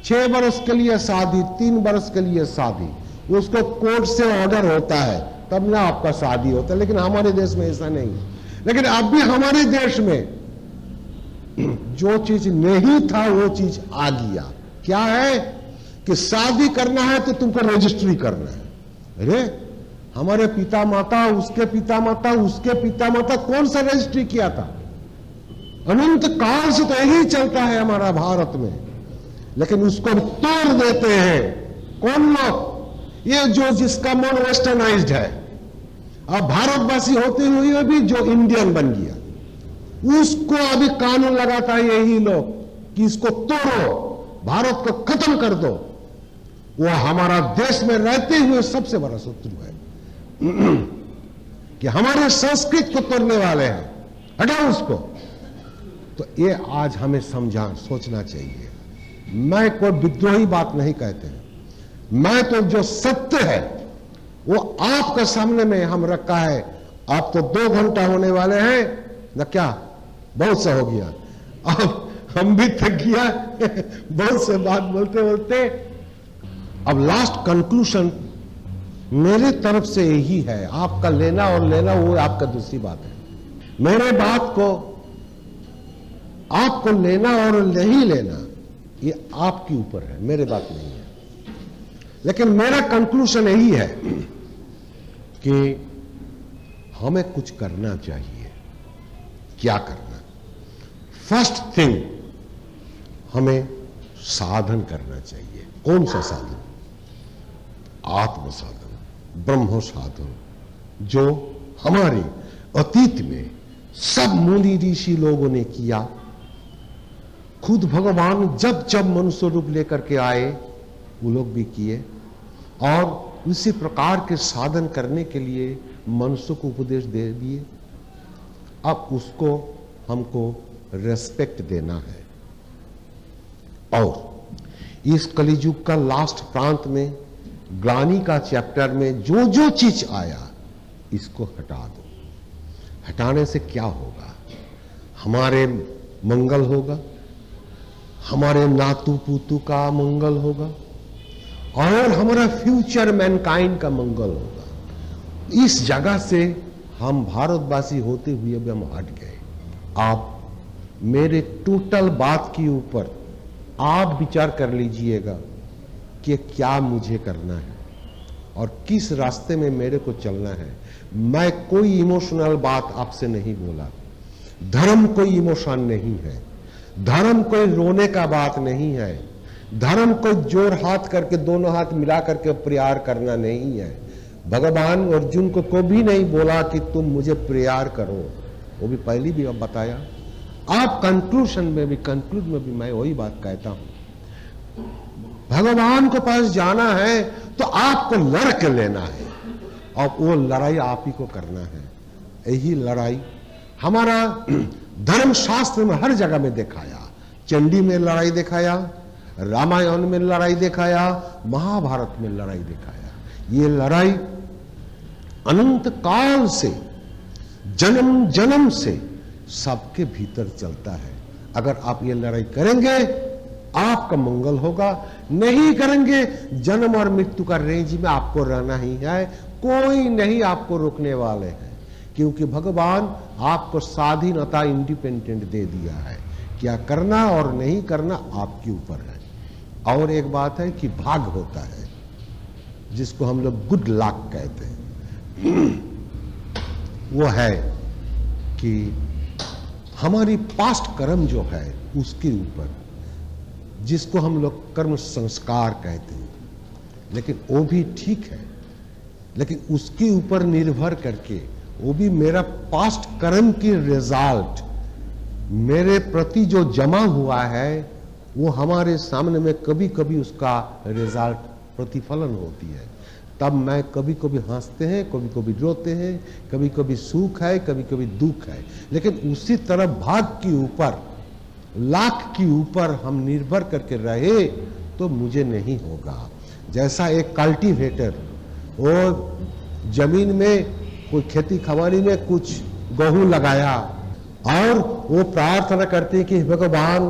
6 बरस के लिए शादी, 3 बरस के लिए शादी, उसको कोर्ट से ऑर्डर होता है, तब ना आपका शादी होता है। लेकिन हमारे देश में ऐसा नहीं। लेकिन अब भी हमारे देश में जो चीज नहीं था वो चीज आ गया। क्या है कि शादी करना है तो तुमको रजिस्ट्री करना है। अरे हमारे पिता माता, उसके पिता माता, उसके पिता माता कौन सा रजिस्ट्री किया था? अनंत काल से तो यही चलता है हमारा भारत में। लेकिन उसको तोड़ देते हैं कौन लोग? ये जो जिसका मन वेस्टर्नाइज्ड है, अब भारतवासी होते हुए भी जो इंडियन बन गया, उसको अभी कानून लगाता है यही लोग कि इसको तोड़ो, भारत को खत्म कर दो। वो हमारा देश में रहते हुए सबसे बड़ा शत्रु है कि हमारे संस्कृत को तोड़ने वाले हैं, हटाओ उसको। तो ये आज हमें सोचना चाहिए। मैं कोई विद्रोही बात नहीं कहते हैं, मैं तो जो सत्य है वो आपका सामने में हम रखा है। आप तो 2 घंटा होने वाले हैं ना, क्या बहुत सा हो गया, अब हम भी थक गया बहुत से बात बोलते बोलते। अब लास्ट कंक्लूजन मेरे तरफ से यही है, आपका लेना और लेना वो आपका दूसरी बात है। मेरे बात को आपको लेना और नहीं लेना ये आपके ऊपर है, मेरे बात नहीं है। लेकिन मेरा कंक्लूजन यही है कि हमें कुछ करना चाहिए। क्या करना? फर्स्ट थिंग, हमें साधन करना चाहिए। कौन सा साधन? आत्म साधन, ब्रह्म साधन, जो हमारे अतीत में सब मुनि ऋषि लोगों ने किया। खुद भगवान जब जब मनुष्य रूप लेकर के आए वो लोग भी किए, और उसी प्रकार के साधन करने के लिए मनुष्य को उपदेश दे दिए। अब उसको हमको रेस्पेक्ट देना है। और इस कलियुग का लास्ट प्रांत में, ग्लानि का चैप्टर में जो जो चीज आया, इसको हटा दो। हटाने से क्या होगा? हमारे मंगल होगा, हमारे नातू पूतू का मंगल होगा, और हमारा फ्यूचर मैनकाइंड का मंगल होगा। इस जगह से हम भारतवासी होते हुए भी हम हट गए। आप मेरे टोटल बात के ऊपर आप विचार कर लीजिएगा कि क्या मुझे करना है और किस रास्ते में मेरे को चलना है। मैं कोई इमोशनल बात आपसे नहीं बोला। धर्म कोई इमोशन नहीं है, धर्म कोई रोने का बात नहीं है, धर्म को जोर हाथ करके दोनों हाथ मिला करके प्यार करना नहीं है। भगवान अर्जुन को भी नहीं बोला कि तुम मुझे प्यार करो, वो भी पहले भी अब बताया। आप कंक्लूजन में भी मैं वही बात कहता हूं, भगवान के पास जाना है तो आपको लड़ के लेना है, और वो लड़ाई आप ही को करना है। यही लड़ाई हमारा धर्म शास्त्र में हर जगह में दिखाया, चंडी में लड़ाई दिखाया, रामायण में लड़ाई दिखाया, महाभारत में लड़ाई दिखाया। ये लड़ाई अनंत काल से, जन्म जन्म से सबके भीतर चलता है। अगर आप ये लड़ाई करेंगे आपका मंगल होगा, नहीं करेंगे जन्म और मृत्यु का रेंज में आपको रहना ही है। कोई नहीं आपको रोकने वाले हैं, क्योंकि भगवान आपको स्वाधीनता, इंडिपेंडेंट दे दिया है। क्या करना और नहीं करना आपके ऊपर है। और एक बात है कि भाग होता है, जिसको हम लोग गुड लक कहते हैं। वो है कि हमारी पास्ट कर्म जो है उसके ऊपर, जिसको हम लोग कर्म संस्कार कहते हैं, लेकिन वो भी ठीक है, लेकिन उसके ऊपर निर्भर करके वो भी मेरा पास्ट कर्म की रिजल्ट मेरे प्रति जो जमा हुआ है वो हमारे सामने में कभी कभी उसका रिजल्ट प्रतिफलन होती है। तब मैं कभी कभी हंसते हैं, कभी कभी रोते हैं, कभी कभी सुख है, कभी कभी दुख है। लेकिन उसी तरह भाग के ऊपर, लाख के ऊपर हम निर्भर करके रहे तो मुझे नहीं होगा। जैसा एक कल्टीवेटर वो जमीन में कोई खेती खमारी में कुछ गेहूं लगाया और वो प्रार्थना करते हैं कि भगवान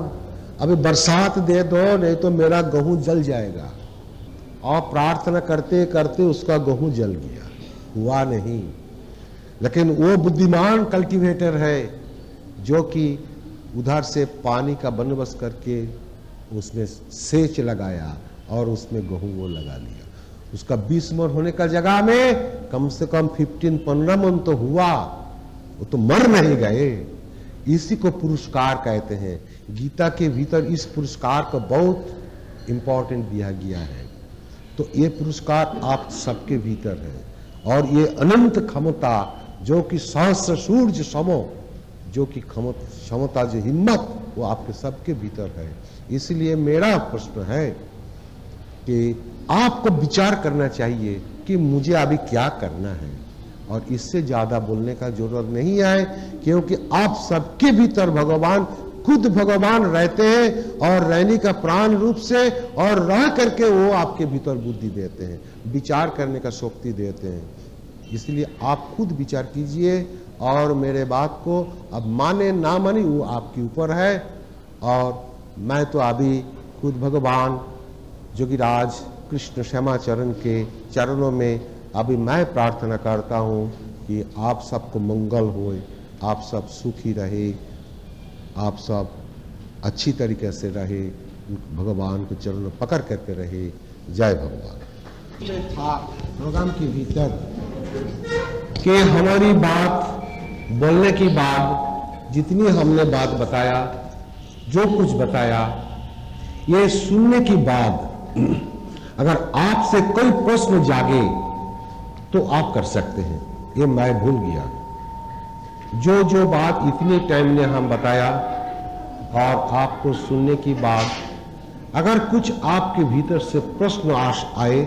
अभी बरसात दे दो, नहीं तो मेरा गेहूं जल जाएगा। और प्रार्थना करते करते उसका गेहूं जल गया, हुआ नहीं। लेकिन वो बुद्धिमान कल्टीवेटर है जो कि उधर से पानी का बंदोबस्त करके उसमें सेच लगाया और उसमें गेहूं वो लगा लिया। उसका 20 मन होने का जगह में कम से कम 15 मन तो हुआ, वो तो मर नहीं गए। इसी को पुरस्कार कहते हैं। गीता के भीतर इस पुरस्कार को बहुत इंपॉर्टेंट दिया गया है। तो ये पुरस्कार आप सबके भीतर है, और ये अनंत क्षमता जो कि सहस्र सूर्य समो, जो कि क्षमता, जो हिम्मत, वो आपके सबके भीतर है। इसलिए मेरा प्रश्न है कि आपको विचार करना चाहिए कि मुझे अभी क्या करना है, और इससे ज्यादा बोलने का जरूरत नहीं है, क्योंकि आप सबके भीतर भगवान, खुद भगवान रहते हैं और रहने का प्राण रूप से, और रह करके वो आपके भीतर बुद्धि देते हैं, विचार करने का शक्ति देते हैं। इसलिए आप खुद विचार कीजिए, और मेरे बात को अब माने ना माने वो आपके ऊपर है। और मैं तो अभी खुद भगवान जोगीराज कृष्ण श्यामाचरण के चरणों में अभी मैं प्रार्थना करता हूँ कि आप सबको मंगल होए, आप सब सुखी रहे, आप सब अच्छी तरीके से रहे, भगवान के चरण में पकड़ करके रहे। जय भगवान। था प्रोग्राम के भीतर कि हमारी बात बोलने के बाद जितनी हमने बात बताया, जो कुछ बताया, ये सुनने के बाद अगर आपसे कोई प्रश्न जागे तो आप कर सकते हैं। ये मैं भूल गया, जो जो बात इतने टाइम ने हम बताया और आपको सुनने की बात, अगर कुछ आपके भीतर से प्रश्न आए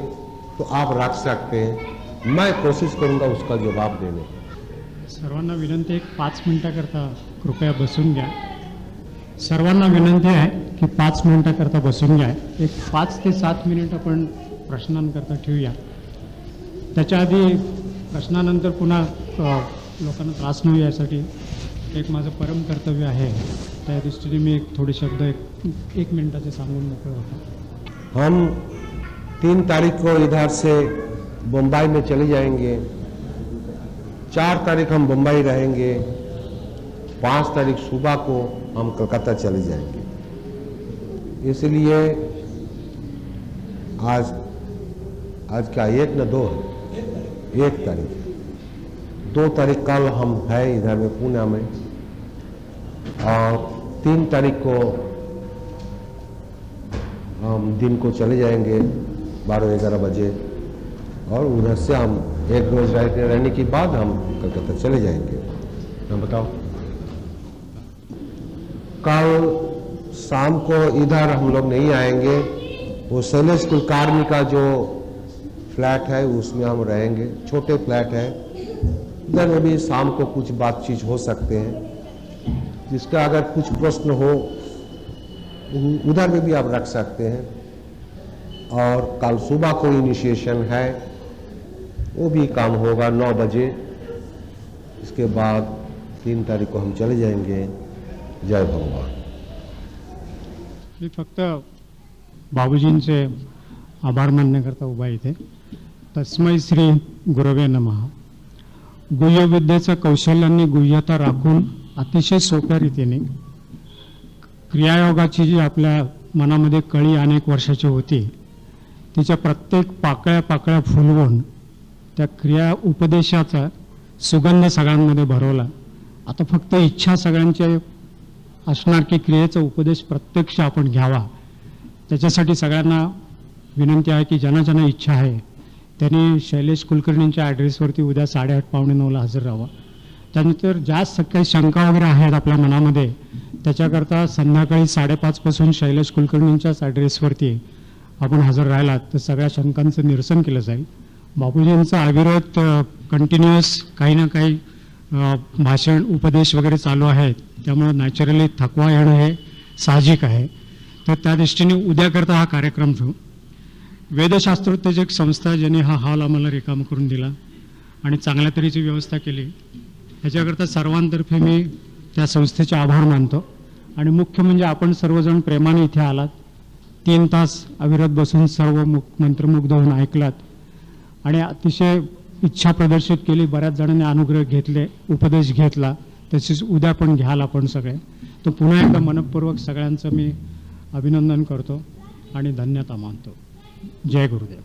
तो आप रख सकते हैं। मैं कोशिश करूंगा उसका जवाब देने की। सर्वांना विनंती, एक 5 मिनिटाकरता कृपया बसून घ्या। सर्वांना विनंती आहे की 5 मिनिटाकरता बसून घ्या। एक 5 ते 7 मिनिट आपण प्रश्नांकरता ठेवूया। त्याच्या आधी प्रश्नानंतर पुन्हा लोकांना त्रास न यासाठी एक माझं परम कर्तव्य आहे, त्या दृष्टीने मी एक थोडे शब्द एक मिनिटाचे सांगून मोकळं होतो। हम 3 तारीख को इधर से बम्बई में चले जाएंगे, 4 तारीख हम बम्बई रहेंगे, 5 तारीख सुबह को हम कलकत्ता चले जाएंगे। इसलिए आज क्या 1 न 2 है, 1 तारीख, 2 तारीख कल हम है इधर में पुणे में, और 3 तारीख को हम दिन को चले जाएंगे 12-11 बजे, और उधर से हम 1 रोज रहने के बाद हम कलकत्ता चले जाएंगे। हम बताओ, कल शाम को इधर हम लोग नहीं आएंगे, वो शैलेश कुलकर्णी का जो फ्लैट है उसमें हम रहेंगे। छोटे फ्लैट है, इधर में भी शाम को कुछ बातचीत हो सकते हैं। जिसका अगर कुछ प्रश्न हो उधर में भी आप रख सकते हैं। और कल सुबह को इनिशिएशन है, वो भी काम होगा 9 बजे। इसके बाद 3 तारीख को हम चले जाएंगे। जय भगवान। मी फक्त बाबूजींचे आभार मानण्याकरता उभा इथे। तस्मै श्री गुरवे नमः। गुह्यविद्येचं कौशल्यांनी गुह्यता राखून अतिशय सोप्या रीतीने क्रियायोगाची जी आपल्या मनामध्ये कळी अनेक वर्षाची होती, तिच्या प्रत्येक पाकळ्या फुलवून त्या क्रिया उपदेशाचा सुगंध सगळ्यांमध्ये भरवला। आता फक्त इच्छा सगळ्यांची असणार की क्रियेचा उपदेश प्रत्यक्ष आपण घ्यावा। त्याच्यासाठी सगळ्यांना विनंती आहे की ज्यांना ज्यांना इच्छा आहे त्यांनी शैलेश कुलकर्णींच्या ॲड्रेसवरती उद्या 8:30 पावणे 9ला हजर राहावं। त्यानंतर ज्या काही शंका वगैरे आहेत आपल्या मनामध्ये, त्याच्याकरता संध्याकाळी 5:30 पासून शैलेश कुलकर्णींच्याच ॲड्रेसवरती आपण हजर राहिलात तर सगळ्या शंकांचं निरसन केलं जाईल। बाबूजींचा अविरत कंटिन्युअस काही ना काही भाषण उपदेश वगैरे चालू आहेत, त्यामुळे नॅचरली थकवा येणं हे साहजिक आहे। तर त्या दृष्टीने उद्याकरता हा कार्यक्रम ठेवू। वेदशास्त्रोत्तेजक संस्था ज्यांनी हा हॉल आम्हाला रिकामा करून दिला आणि चांगल्या तऱ्हेची व्यवस्था केली, ह्याच्याकरता सर्वांतर्फे मी त्या संस्थेचे आभार मानतो। आणि मुख्य म्हणजे आपण सर्वजण प्रेमाने इथे आलात, 3 तास अविरत बसून सर्व मंत्रमुग्ध होऊन ऐकलात आणि अतिशय इच्छा प्रदर्शित केली। बऱ्याच जणांनी अनुग्रह घेतले, उपदेश घेतला, तसेच उद्या पण घ्याल आपण सगळे। तो पुन्हा एकदा मनपूर्वक सगळ्यांचं मी अभिनंदन करतो आणि धन्यता मानतो। जय गुरुदेव।